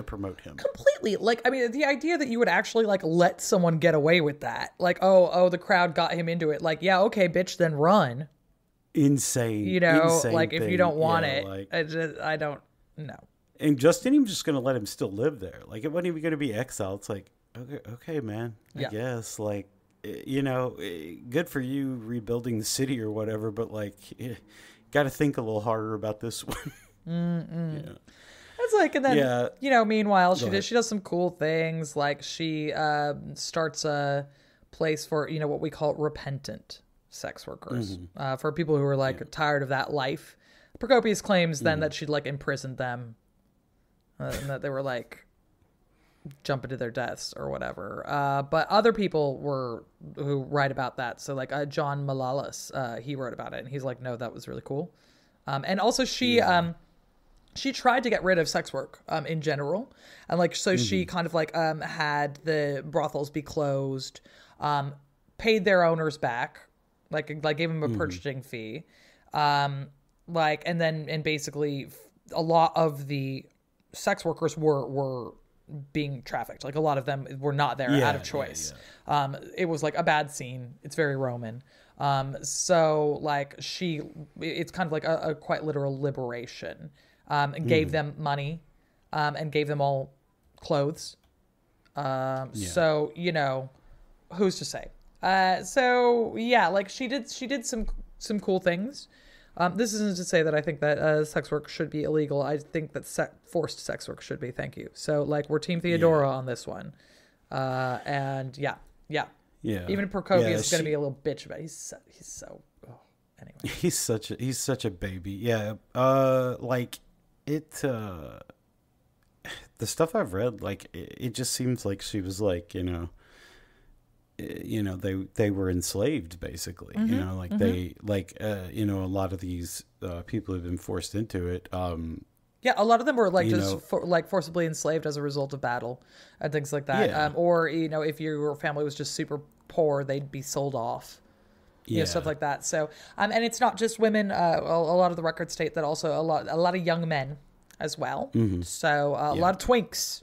promote him. Completely. The idea that you would actually let someone get away with that. Oh, the crowd got him into it. Yeah, okay, bitch, then run. Insane. Insane thing. If you don't want it, I don't know. And Justinian was just going to let him still live there. It wasn't even going to be exiled. It's like, okay, man, I guess. Good for you rebuilding the city or whatever, but got to think a little harder about this one. It's and then, meanwhile, she does some cool things. She starts a place for, what we call repentant sex workers, for people who are tired of that life. Procopius claims then that she'd imprisoned them, and that they were jump into their deaths or whatever. But other people who write about that. So like John Malalas, he wrote about it, and he's like, no, that was really cool. And also she tried to get rid of sex work in general, and like so she kind of like had the brothels be closed, paid their owners back, like gave them a purchasing fee, and basically a lot of the sex workers were being trafficked. Like a lot of them were not there out of choice. It was like a bad scene. It's very Roman. So like it's kind of like a quite literal liberation, and gave them money, and gave them all clothes. So, you know, who's to say? So yeah, like she did some cool things. This isn't to say that I think that sex work should be illegal. I think that forced sex work should be. Thank you. So like we're Team Theodora on this one. And yeah. Even Procopius is going to be a little bitch about it. He's so anyway. He's such a baby. Yeah. Like it. The stuff I've read, like it just seems like she was like, they were enslaved basically, they a lot of these people have been forced into it. A lot of them were like forcibly enslaved as a result of battle and things like that. Or if your family was just super poor, they'd be sold off. Stuff like that. So and it's not just women. A lot of the records state that also a lot of young men as well. So a lot of twinks.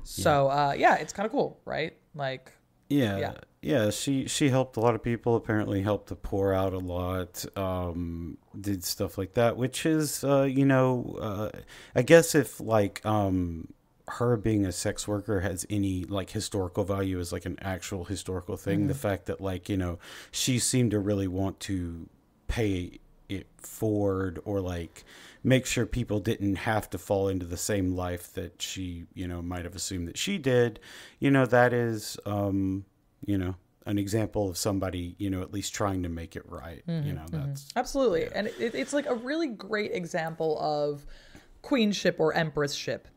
So it's kind of cool, right? Like she helped a lot of people, apparently helped the poor out a lot, did stuff like that, which is I guess if like her being a sex worker has any like historical value as like an actual historical thing, the fact that like she seemed to really want to pay it forward, or like make sure people didn't have to fall into the same life that she might have assumed that she did, that is an example of somebody at least trying to make it right. That's absolutely. And it's like a really great example of queenship or empressship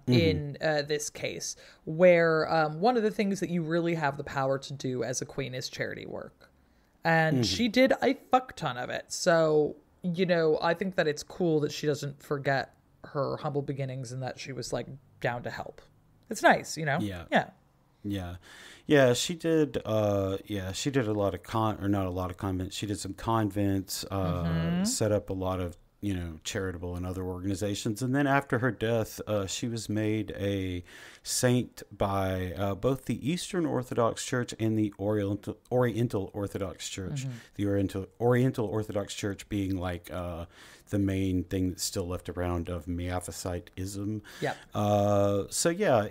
in this case, where one of the things that you really have the power to do as a queen is charity work. And she did a fuck ton of it. So, I think that it's cool that she doesn't forget her humble beginnings and that she was like down to help. It's nice, Yeah. She did a lot of not a lot of convents. She did some convents, set up a lot of charitable and other organizations. And then after her death, she was made a saint by both the Eastern Orthodox Church and the Oriental Orthodox Church. The Oriental Orthodox Church being like the main thing that's still left around of Miaphysitism.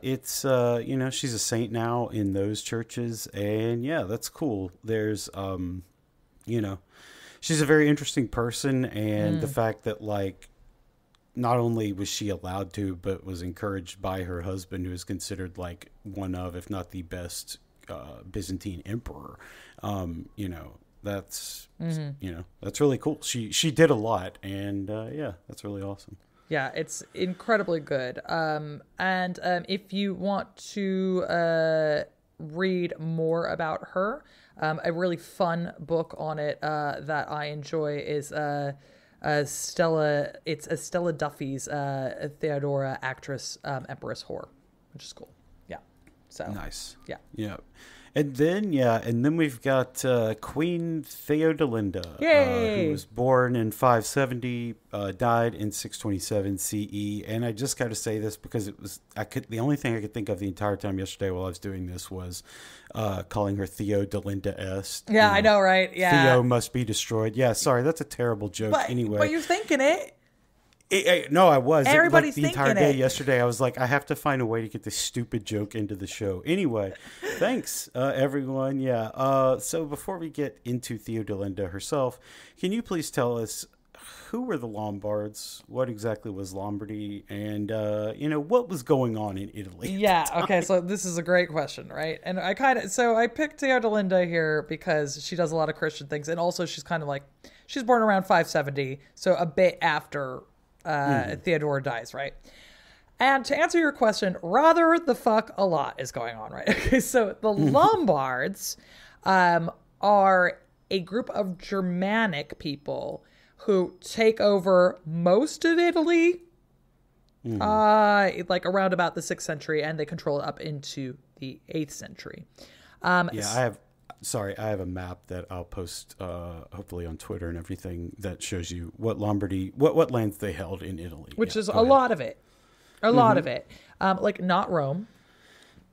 It's she's a saint now in those churches, and that's cool. There's she's a very interesting person, and the fact that like not only was she allowed to, but was encouraged by her husband, who is considered like one of, if not the best Byzantine emperor. That's that's really cool. She did a lot, and that's really awesome. Yeah, it's incredibly good. And if you want to read more about her, a really fun book on it that I enjoy is Stella. It's Stella Duffy's Theodora, actress, Empress whore, which is cool. Yeah. So nice. Yeah. And then we've got Queen Theodelinda, who was born in 570, died in 627 CE. And I just got to say this because the only thing I could think of the entire time yesterday while I was doing this was calling her Theodelinda est. Yeah, I know, right? Yeah. Theo must be destroyed. Yeah, sorry, that's a terrible joke. Anyway, but you're thinking it. No, I was. Everybody's the entire day it. Yesterday, I was like, I have to find a way to get this stupid joke into the show. Anyway, thanks, everyone. Yeah. So before we get into Theodelinda herself, can you please tell us who were the Lombards? What exactly was Lombardy? And, what was going on in Italy? Yeah. Okay. So this is a great question, right? And I picked Theodelinda here because she does a lot of Christian things. And also she's kind of like, she's born around 570. So a bit after Theodora dies, right? And to answer your question, rather the fuck a lot is going on, right? Okay, so the Lombards are a group of Germanic people who take over most of Italy, like around about the 6th century, and they control it up into the 8th century. I have a map that I'll post hopefully on Twitter and everything that shows you what lands they held in Italy. Which is a lot of it. A lot of it. Like not Rome,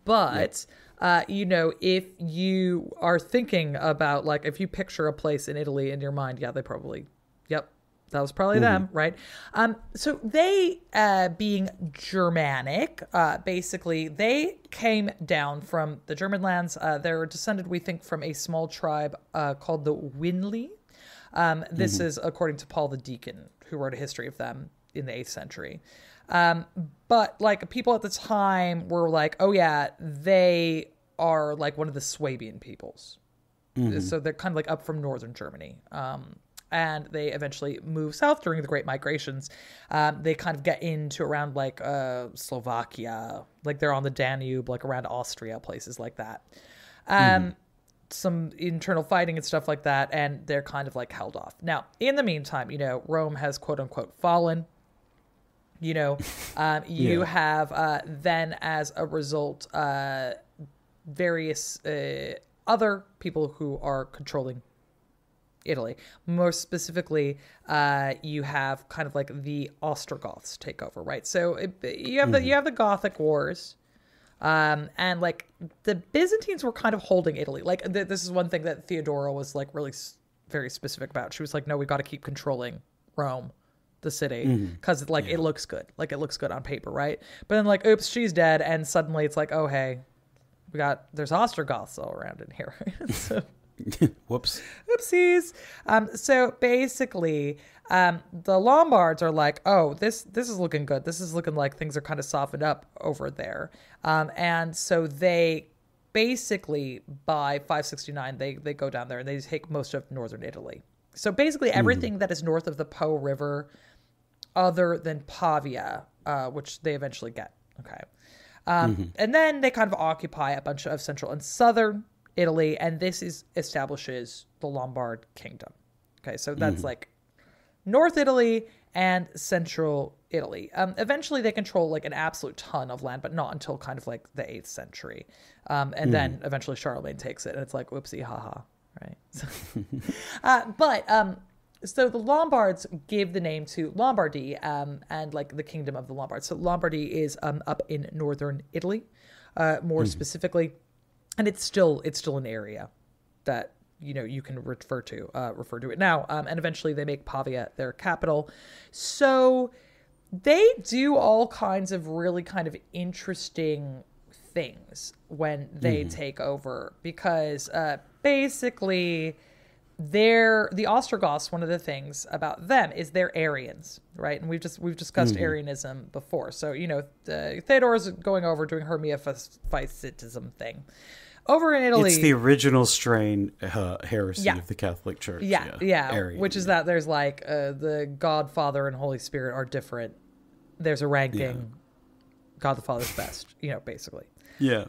but if you are thinking about, like, if you picture a place in Italy in your mind, that was probably them, right? So they, being Germanic, basically, they came down from the German lands. They're descended, we think, from a small tribe called the Winli. This is according to Paul the Deacon, who wrote a history of them in the 8th century. But, like, people at the time were like, oh, yeah, they are, like, one of the Swabian peoples. So they're kind of, like, up from northern Germany. And they eventually move south during the Great Migrations. They kind of get into around, like, Slovakia. Like, they're on the Danube, like, around Austria, places like that. Some internal fighting and stuff like that, and they're kind of, like, held off. Now, in the meantime, Rome has, quote-unquote, fallen. You have then, as a result, various other people who are controlling Italy. More specifically, you have kind of like the Ostrogoths take over, right? So you have the Gothic Wars, and like the Byzantines were kind of holding Italy. Like this is one thing that Theodora was like really very specific about. She was like, no, we got to keep controlling Rome, the city, because it looks good. Like it looks good on paper, right? But then like, oops, she's dead, and suddenly it's like, oh hey, there's Ostrogoths all around in here. So, Oopsies. So basically, the Lombards are like, oh, this is looking good. This is looking like things are kind of softened up over there. And so they basically, by 569, they go down there and they take most of northern Italy. So basically everything that is north of the Po River, other than Pavia, which they eventually get. Okay. And then they kind of occupy a bunch of central and southern Italy, and this establishes the Lombard kingdom. Okay, so that's like North Italy and Central Italy. Eventually they control like an absolute ton of land, but not until kind of like the 8th century. And then eventually Charlemagne takes it, and it's like, whoopsie, haha, right? So the Lombards give the name to Lombardy, and like the kingdom of the Lombards. So Lombardy is up in northern Italy, more specifically. And it's still an area that, you can refer to it now. And eventually they make Pavia their capital. So they do all kinds of really kind of interesting things when they take over, because basically the Ostrogoths, one of the things about them is they're Arians, right? And we've discussed Arianism before. So, Theodora's going over doing her Miaphysitism thing. Over in Italy, it's the original strain heresy of the Catholic Church. Arian, which is that there's like the God, Father, and Holy Spirit are different. There's a ranking. God the Father's best, basically. Yeah.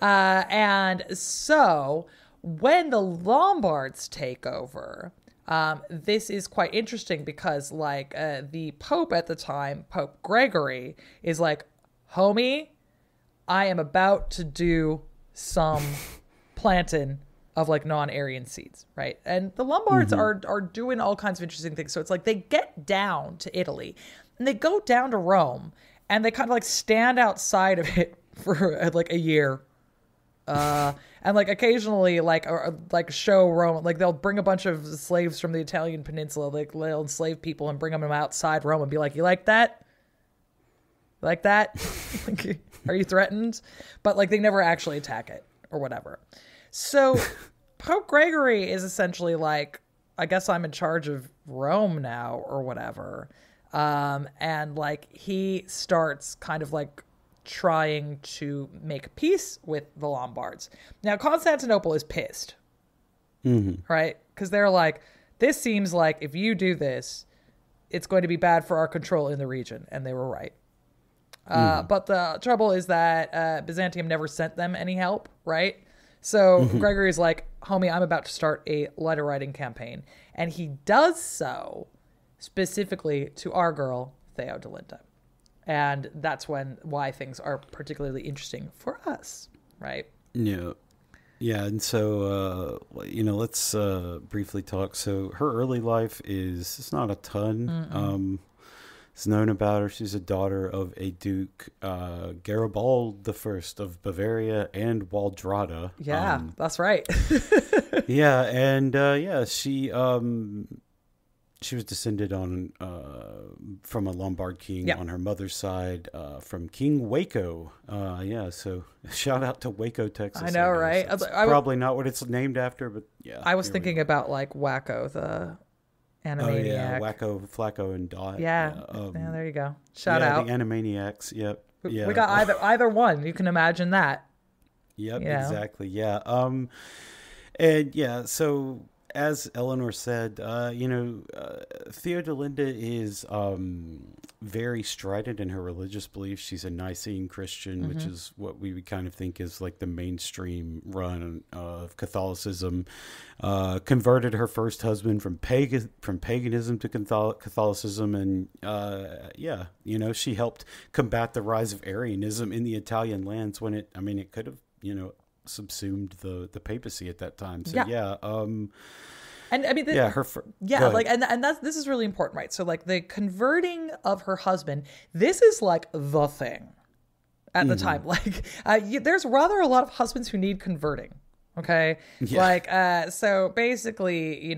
And so when the Lombards take over, this is quite interesting because like the Pope at the time, Pope Gregory, is like, homie, I am about to do some planting of like non-Aryan seeds, right? And the Lombards are doing all kinds of interesting things. So it's like they get down to Italy and they go down to Rome and they kind of like stand outside of it for like a year. And like occasionally like show Rome, like they'll bring a bunch of slaves from the Italian peninsula, like they'll enslave people and bring them outside Rome and be like, you like that? Like that? Like, are you threatened? But like they never actually attack it or whatever. So Pope Gregory is essentially like, I guess I'm in charge of Rome now or whatever. And like he starts kind of like trying to make peace with the Lombards. Now Constantinople is pissed, right? Because they're like, this seems like if you do this, it's going to be bad for our control in the region. And they were right. But the trouble is that Byzantium never sent them any help, right? So Gregory's like, homie, I'm about to start a letter writing campaign. And he does so specifically to our girl, Theodelinda. And that's why things are particularly interesting for us, right? Yeah. Yeah, and so, let's briefly talk. So her early life it's not a ton. It's known about her. She's a daughter of a Duke, Garibald I of Bavaria and Waldrada. Yeah, that's right. Yeah, and she was descended from a Lombard king on her mother's side, from King Waco. So shout out to Waco, Texas. I know, right? Probably not what it's named after, but yeah. I was thinking about like Wacko, the Animaniac. Oh yeah, Wacko, Flacco, and Dot. Yeah, there you go. Shout out the Animaniacs. Yep. Yeah. We got either one. You can imagine that. Yep. Exactly. Yeah. And yeah. So as Eleanor said, Theodelinda is very strident in her religious beliefs. She's a Nicene Christian, which is what we would kind of think is like the mainstream run of Catholicism. Converted her first husband from paganism to Catholicism, and she helped combat the rise of Arianism in the Italian lands when it could have subsumed the papacy at that time. So and I mean, this is really important, right? So like the converting of her husband, this is like the thing at the time. Like there's rather a lot of husbands who need converting. Okay. Yeah. Like, so basically,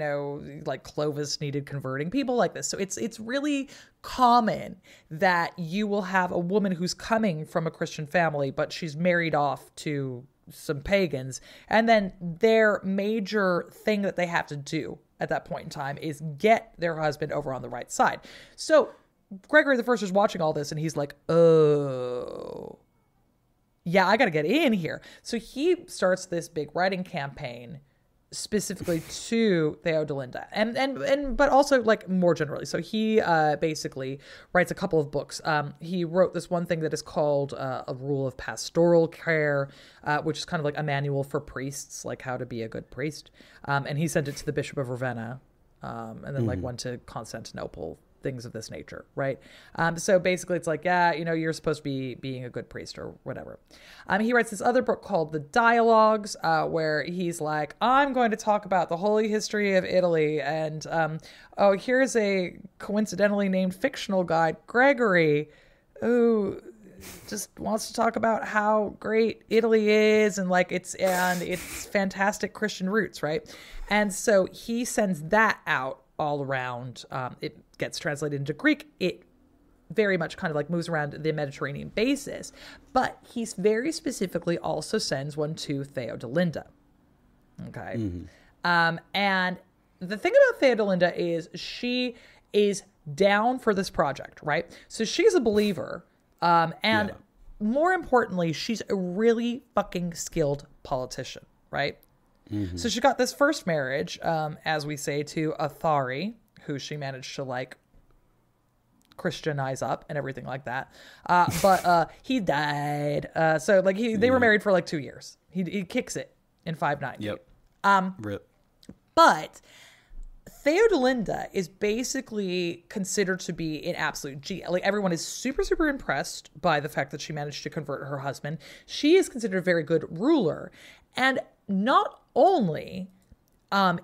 like Clovis needed converting, people like this. So it's really common that you will have a woman who's coming from a Christian family, but she's married off to some pagans. And then their major thing that they have to do at that point in time is get their husband over on the right side. So Gregory the First is watching all this and he's like, oh, yeah, I got to get in here. So he starts this big writing campaign specifically to Theodelinda and but also like more generally. So he basically writes a couple of books. He wrote this one thing that is called A Rule of Pastoral Care, which is kind of like a manual for priests, like how to be a good priest. And he sent it to the Bishop of Ravenna, and then like went to Constantinople, things of this nature, right? So basically it's like, you're supposed to be being a good priest or whatever. He writes this other book called The Dialogues, where he's like, I'm going to talk about the holy history of Italy. And, here's a coincidentally named fictional guy, Gregory, who just wants to talk about how great Italy is and like its fantastic Christian roots, right? And so he sends that out all around. It gets translated into Greek. It very much kind of like moves around the Mediterranean basis, but he's very specifically also sends one to Theodelinda. Okay. And the thing about Theodelinda is she is down for this project, right? So she's a believer. And more importantly, she's a really fucking skilled politician, right? So she got this first marriage, as we say, to Athari, who she managed to like Christianize up and everything like that. But he died. So like they were married for like 2 years. He kicks it in 590. Yep. Rip. But Theodelinda is basically considered to be an absolute G. Like everyone is super, super impressed by the fact that she managed to convert her husband. She is considered a very good ruler. And not only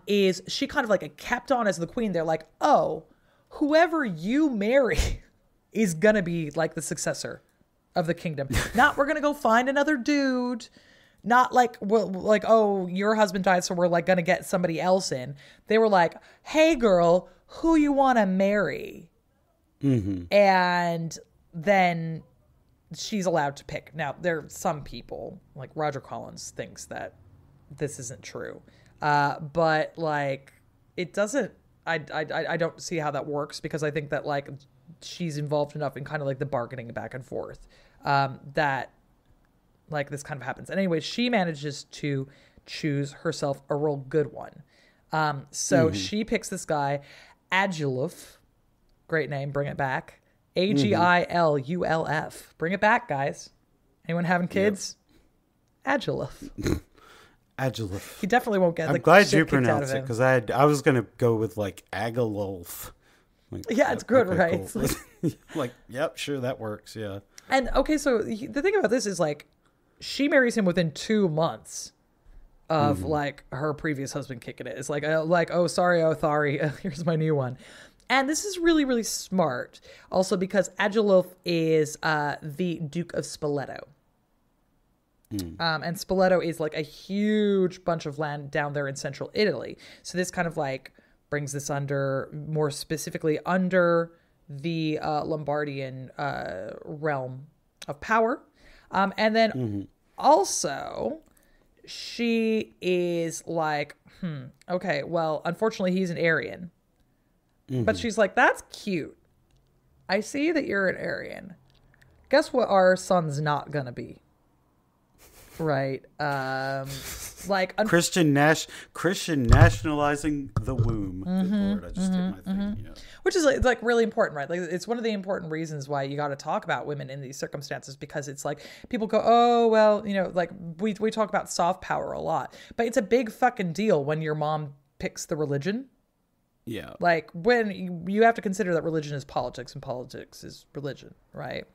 is she kind of like kept on as the queen, they're like, oh, whoever you marry is going to be like the successor of the kingdom. Not we're going to go find another dude. Not like, well, like, oh, your husband died, so we're like going to get somebody else in. They were like, hey, girl, who you want to marry? And then she's allowed to pick. Now, there are some people, like Roger Collins, thinks that this isn't true. But like, it doesn't, I don't see how that works, because I think that like she's involved enough in kind of like the bargaining back and forth, that like this kind of happens. And anyway, she manages to choose herself a real good one. So she picks this guy, Agilulf, great name, bring it back. Agilulf. Bring it back, guys. Anyone having kids? Yep. Agilulf. Agilulf. He definitely won't get. I'm glad you pronounced it, because I was gonna go with like Agalulf. Like, yeah, it's good, okay, right? Cool. Like, yep, sure, that works. Yeah. And okay, so the thing about this is like, she marries him within 2 months of like her previous husband kicking it. It's like oh sorry, here's my new one. And this is really, really smart. Also because Agilulf is the Duke of Spoleto. And Spoleto is like a huge bunch of land down there in central Italy. So this kind of like brings this under, more specifically under the Lombardian realm of power. And then also she is like, okay, well, unfortunately he's an Arian. But she's like, that's cute. I see that you're an Arian. Guess what our son's not gonna be? Right. Like Christian nationalizing the womb. Good Lord, I just did my thing. Yeah. Which is like really important, right? Like it's one of the important reasons why you got to talk about women in these circumstances, because it's like people go, oh well, like we talk about soft power a lot, but it's a big fucking deal when your mom picks the religion. Yeah. Like when you have to consider that religion is politics and politics is religion, right?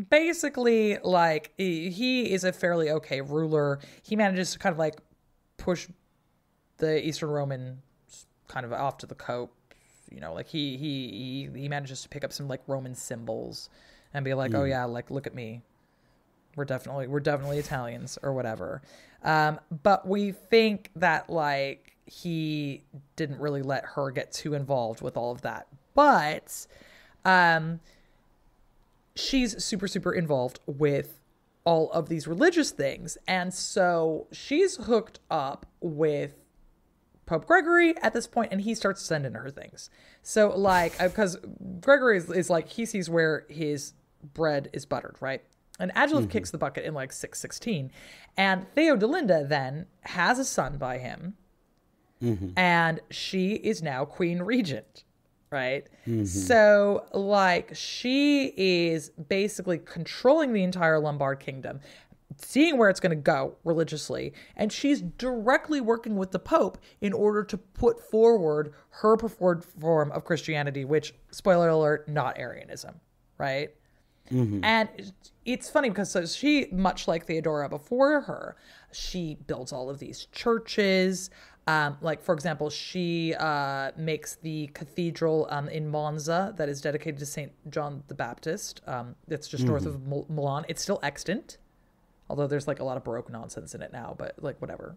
Basically, like he is a fairly okay ruler. He manages to kind of like push the Eastern Romans kind of off to the coast. Like he manages to pick up some like Roman symbols and be like, oh yeah, like look at me. We're definitely Italians or whatever. But we think that like he didn't really let her get too involved with all of that. But she's super, super involved with all of these religious things. And so she's hooked up with Pope Gregory at this point, and he starts sending her things. So like, because Gregory is like, he sees where his bread is buttered, right? And Agilulf kicks the bucket in like 616. And Theodelinda then has a son by him. And she is now Queen Regent. Right. So like she is basically controlling the entire Lombard kingdom, seeing where it's going to go religiously. And she's directly working with the Pope in order to put forward her preferred form of Christianity, which, spoiler alert, not Arianism. Right. And it's funny because so she, much like Theodora before her, she builds all of these churches. Like, for example, she makes the cathedral in Monza that is dedicated to St. John the Baptist. That's just north of Milan. It's still extant, although there's like a lot of Baroque nonsense in it now, but like whatever.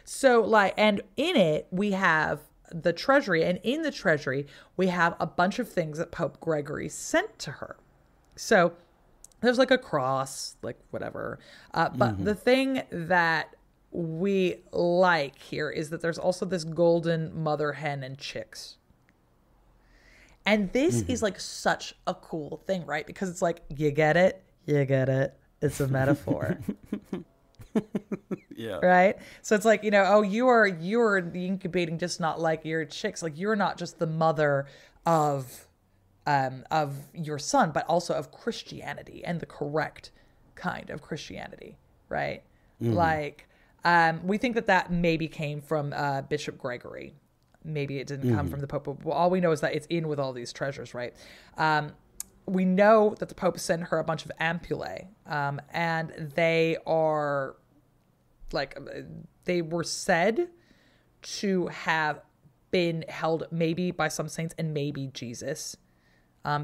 So like, and in it, we have the treasury, and in the treasury, we have a bunch of things that Pope Gregory sent to her. So there's like a cross, like whatever. But the thing that we like here is that there's also this golden mother hen and chicks. And this is like such a cool thing, right? Because it's like, you get it. It's a metaphor. Yeah. Right. So it's like, oh, you're incubating just not like your chicks. Like you're not just the mother of your son, but also of Christianity, and the correct kind of Christianity. Right. Like, we think that maybe came from Bishop Gregory. Maybe it didn't come from the Pope. But all we know is that it's in with all these treasures, right? We know that the Pope sent her a bunch of ampullae, and they are like, they were said to have been held maybe by some saints and maybe Jesus.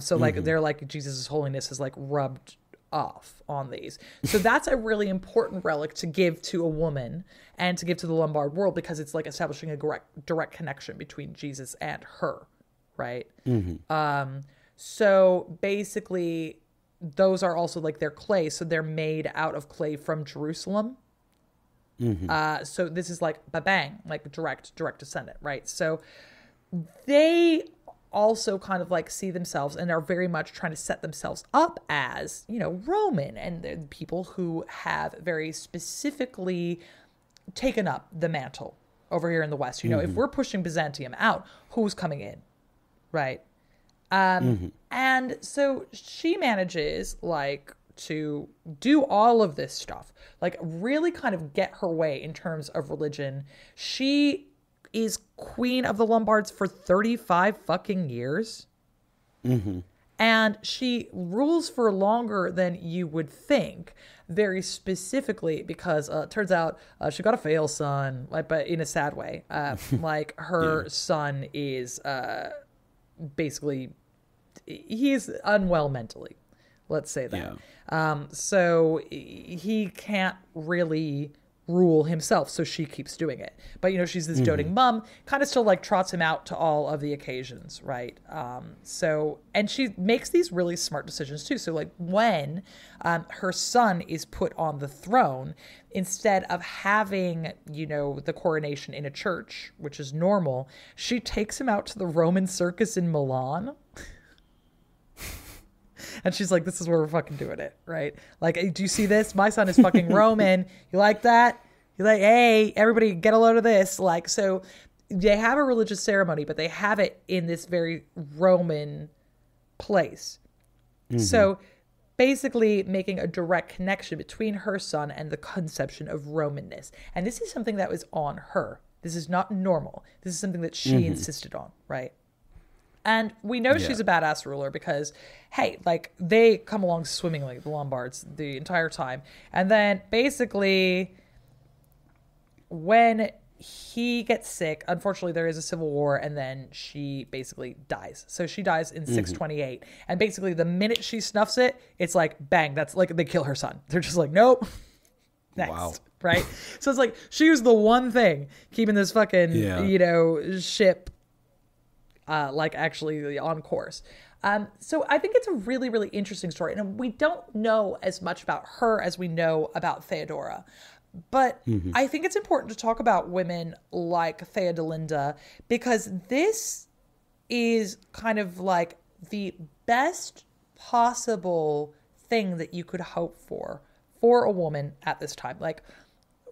So like they're like Jesus' holiness is like rubbed off on these. So that's a really important relic to give to a woman and to give to the Lombard world, because it's like establishing a direct connection between Jesus and her, right? So basically those are also like their clay. So they're made out of clay from Jerusalem. So this is like bang, like direct descendant, right? So they also kind of like see themselves and are very much trying to set themselves up as, Roman, and the people who have very specifically taken up the mantle over here in the West. If we're pushing Byzantium out, who's coming in, right? And so she manages like to do all of this stuff, like really kind of get her way in terms of religion. She is queen of the Lombards for 35 fucking years. And she rules for longer than you would think, very specifically because it turns out she got a fail son, like, but in a sad way. Like her son is basically, he's unwell mentally. Let's say that. So he can't really rule himself, so she keeps doing it. But she's this doting mom, kind of still like trots him out to all of the occasions, right? So, and she makes these really smart decisions too. So like when her son is put on the throne, instead of having the coronation in a church, which is normal, she takes him out to the Roman circus in Milan. And she's like, this is where we're fucking doing it, right? Like, hey, do you see this? My son is fucking Roman. You like that? You're like, hey, everybody get a load of this. Like, so they have a religious ceremony, but they have it in this very Roman place. So basically making a direct connection between her son and the conception of Romanness. And this is something that was on her. This is not normal. This is something that she insisted on, right? And we know she's a badass ruler because, hey, like they come along swimmingly, the Lombards, the entire time. And then basically when he gets sick, unfortunately there is a civil war, and then she basically dies. So she dies in 628. And basically the minute she snuffs it, it's like, bang, that's like they kill her son. They're just like, nope. Next. Wow. Right? So it's like she was the one thing keeping this fucking, ship like actually on course. So I think it's a really, really interesting story. And we don't know as much about her as we know about Theodora. But I think it's important to talk about women like Theodelinda, because this is kind of like the best possible thing that you could hope for a woman at this time. Like,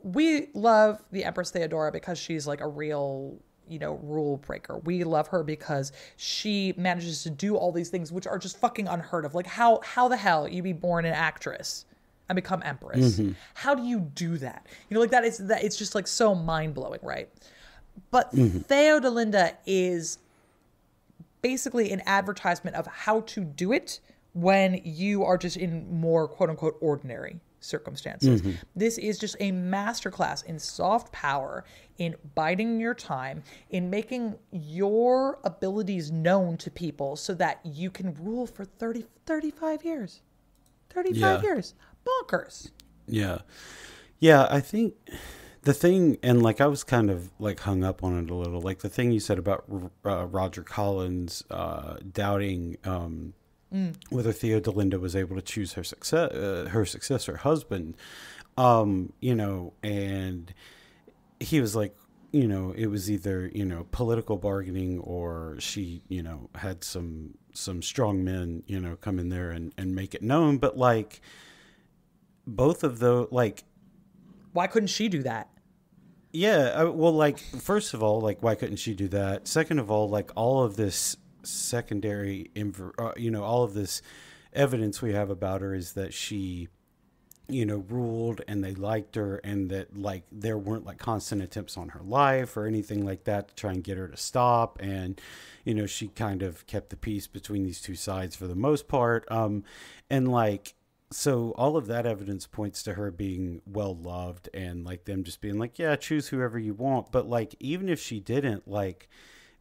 we love the Empress Theodora because she's like a real rule breaker. We love her because she manages to do all these things which are just fucking unheard of. Like how the hell you be born an actress and become empress? How do you do that? Like that it's just like so mind-blowing, right? But Theodelinda is basically an advertisement of how to do it when you are just in more quote unquote ordinary circumstances. This is just a masterclass in soft power, in biding your time, in making your abilities known to people so that you can rule for 35 years. 35 years. Bonkers. Yeah, I think the thing, and like I was kind of like hung up on it a little, like the thing you said about Roger Collins doubting whether Theodelinda was able to choose her successor husband, and he was like, it was either, political bargaining, or she, had some strong men, come in there and make it known. But like both of those, like, why couldn't she do that? Yeah. Well, like, first of all, like, why couldn't she do that? Second of all, like all of this secondary, all of this evidence we have about her is that she, ruled and they liked her, and that like there weren't like constant attempts on her life or anything like that to try and get her to stop. And, she kind of kept the peace between these two sides for the most part. And like, so all of that evidence points to her being well loved, and like them just being like, yeah, choose whoever you want. But like, even if she didn't, like,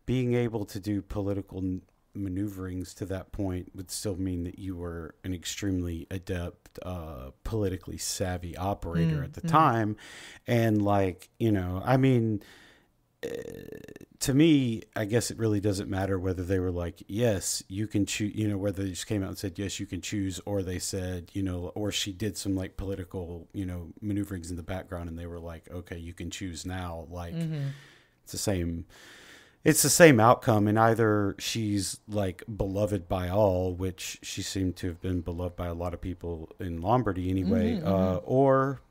being able to do political maneuverings to that point would still mean that you were an extremely adept, politically savvy operator at the time. And like, I mean, to me, I guess it really doesn't matter whether they were like, yes, you can choose, whether they just came out and said, yes, you can choose, or they said, or she did some like political, maneuverings in the background and they were like, okay, you can choose now. Like, it's the same outcome. And either she's like beloved by all, which she seemed to have been beloved by a lot of people in Lombardy anyway, or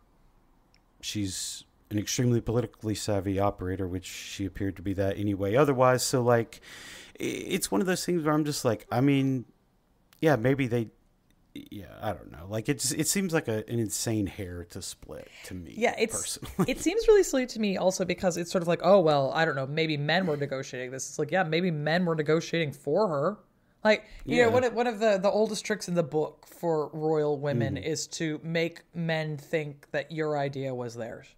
she's an extremely politically savvy operator, which she appeared to be that anyway. Otherwise, so like, it's one of those things where I'm just like, I mean, yeah, maybe they. Yeah, I don't know. Like it seems like an insane hair to split to me. Yeah, personally. It seems really silly to me also because it's sort of like, oh well, I don't know, maybe men were negotiating this. It's like, yeah, maybe men were negotiating for her. Like, you know, one of the oldest tricks in the book for royal women is to make men think that your idea was theirs.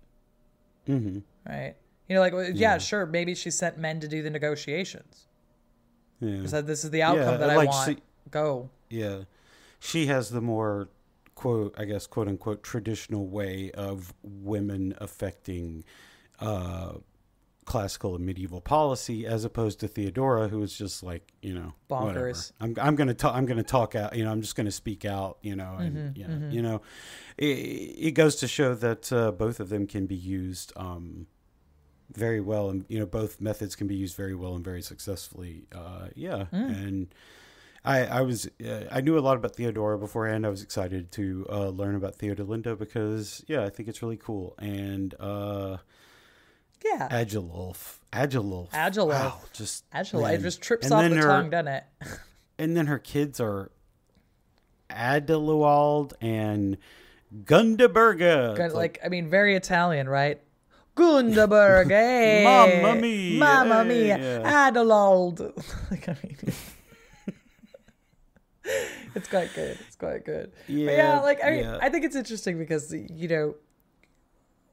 Mm-hmm. Right? You know, like, yeah, sure, maybe she sent men to do the negotiations. Yeah. She said, this is the outcome that I want. Go. Yeah. She has the more, quote unquote, traditional way of women affecting classical and medieval policy, as opposed to Theodora, who is just like, you know, bonkers. Whatever. I'm gonna talk out. You know, I'm just gonna speak out. You know, and you know, it goes to show that both of them can be used very well, and you know, both methods can be used very well and very successfully. And. I knew a lot about Theodora beforehand. I was excited to learn about Theodelinda because, yeah, I think it's really cool. And, Agilulf. Wow, It just trips off the tongue, doesn't it? And then her kids are Adeluald and Gundaberga. Like, I mean, very Italian, right? Gundaberga, hey. Mamma mia. Yeah. Adeluald. Like, I mean... It's quite good. Yeah, but yeah, I think it's interesting because, you know,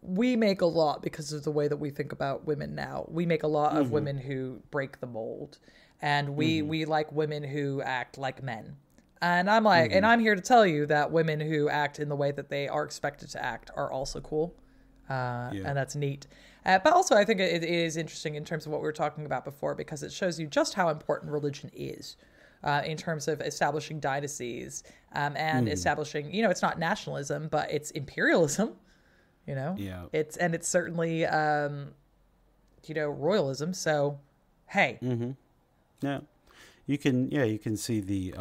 we make a lot because of the way that we think about women now. We make a lot of women who break the mold, and we like women who act like men. And I'm like, and I'm here to tell you that women who act in the way that they are expected to act are also cool, and that's neat. But also, I think it is interesting in terms of what we were talking about before, because it shows you just how important religion is. In terms of establishing dynasties and establishing, you know, it's not nationalism, but it's imperialism, you know, it's certainly, you know, royalism. So, hey, you can see the,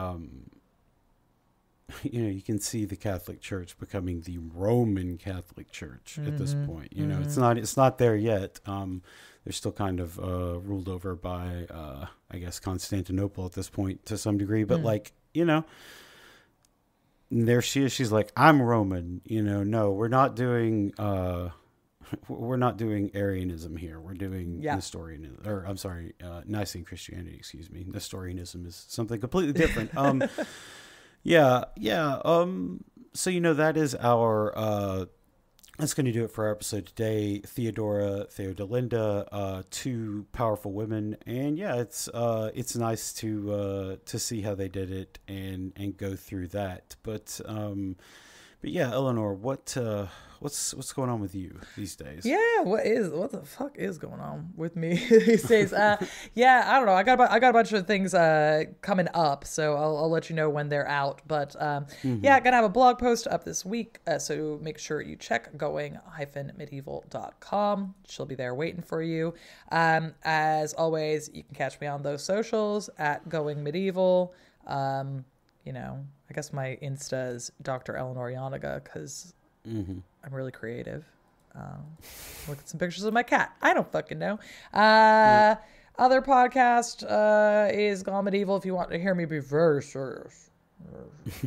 you know, you can see the Catholic Church becoming the Roman Catholic Church at this point. You know, it's not there yet. They're still kind of ruled over by, I guess, Constantinople at this point to some degree. But like, you know, there she is. She's like, I'm Roman. You know, no, we're not doing Arianism here. We're doing Nestorianism, or I'm sorry, Nicene Christianity. Excuse me. Nestorianism is something completely different. So you know, that is our. That's going to do it for our episode today. Theodora, Theodelinda, two powerful women, and yeah, it's nice to see how they did it and go through that. But yeah, Eleanor, what's going on with you these days? Yeah, what the fuck is going on with me these days? Yeah, I don't know. I got a bunch of things coming up, so I'll let you know when they're out. But yeah, gonna have a blog post up this week, so make sure you check going-medieval.com. She'll be there waiting for you. As always, you can catch me on those socials at Going Medieval. You know, I guess my Insta is Dr. Eleanor Yanaga because I'm really creative. Look at some pictures of my cat. I don't fucking know. Other podcast is Gone Medieval if you want to hear me be very serious.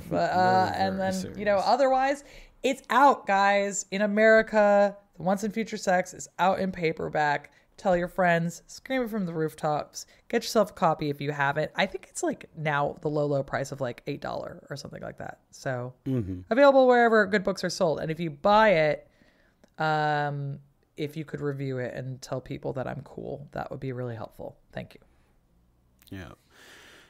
But and then serious. You know, otherwise it's out, guys. In America, The Once and Future Sex is out in paperback. Tell your friends, scream it from the rooftops. Get yourself a copy if you haven't. I think it's like now the low price of like $8 or something like that. So available wherever good books are sold. And if you buy it, if you could review it and tell people that I'm cool, that would be really helpful. Thank you.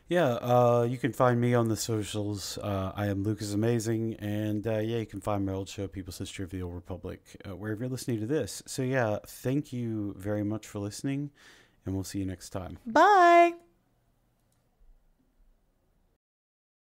Yeah, you can find me on the socials. I am Lucas Amazing, and you can find my old show, People's History of the Old Republic, wherever you're listening to this. So yeah, thank you very much for listening, and we'll see you next time. Bye.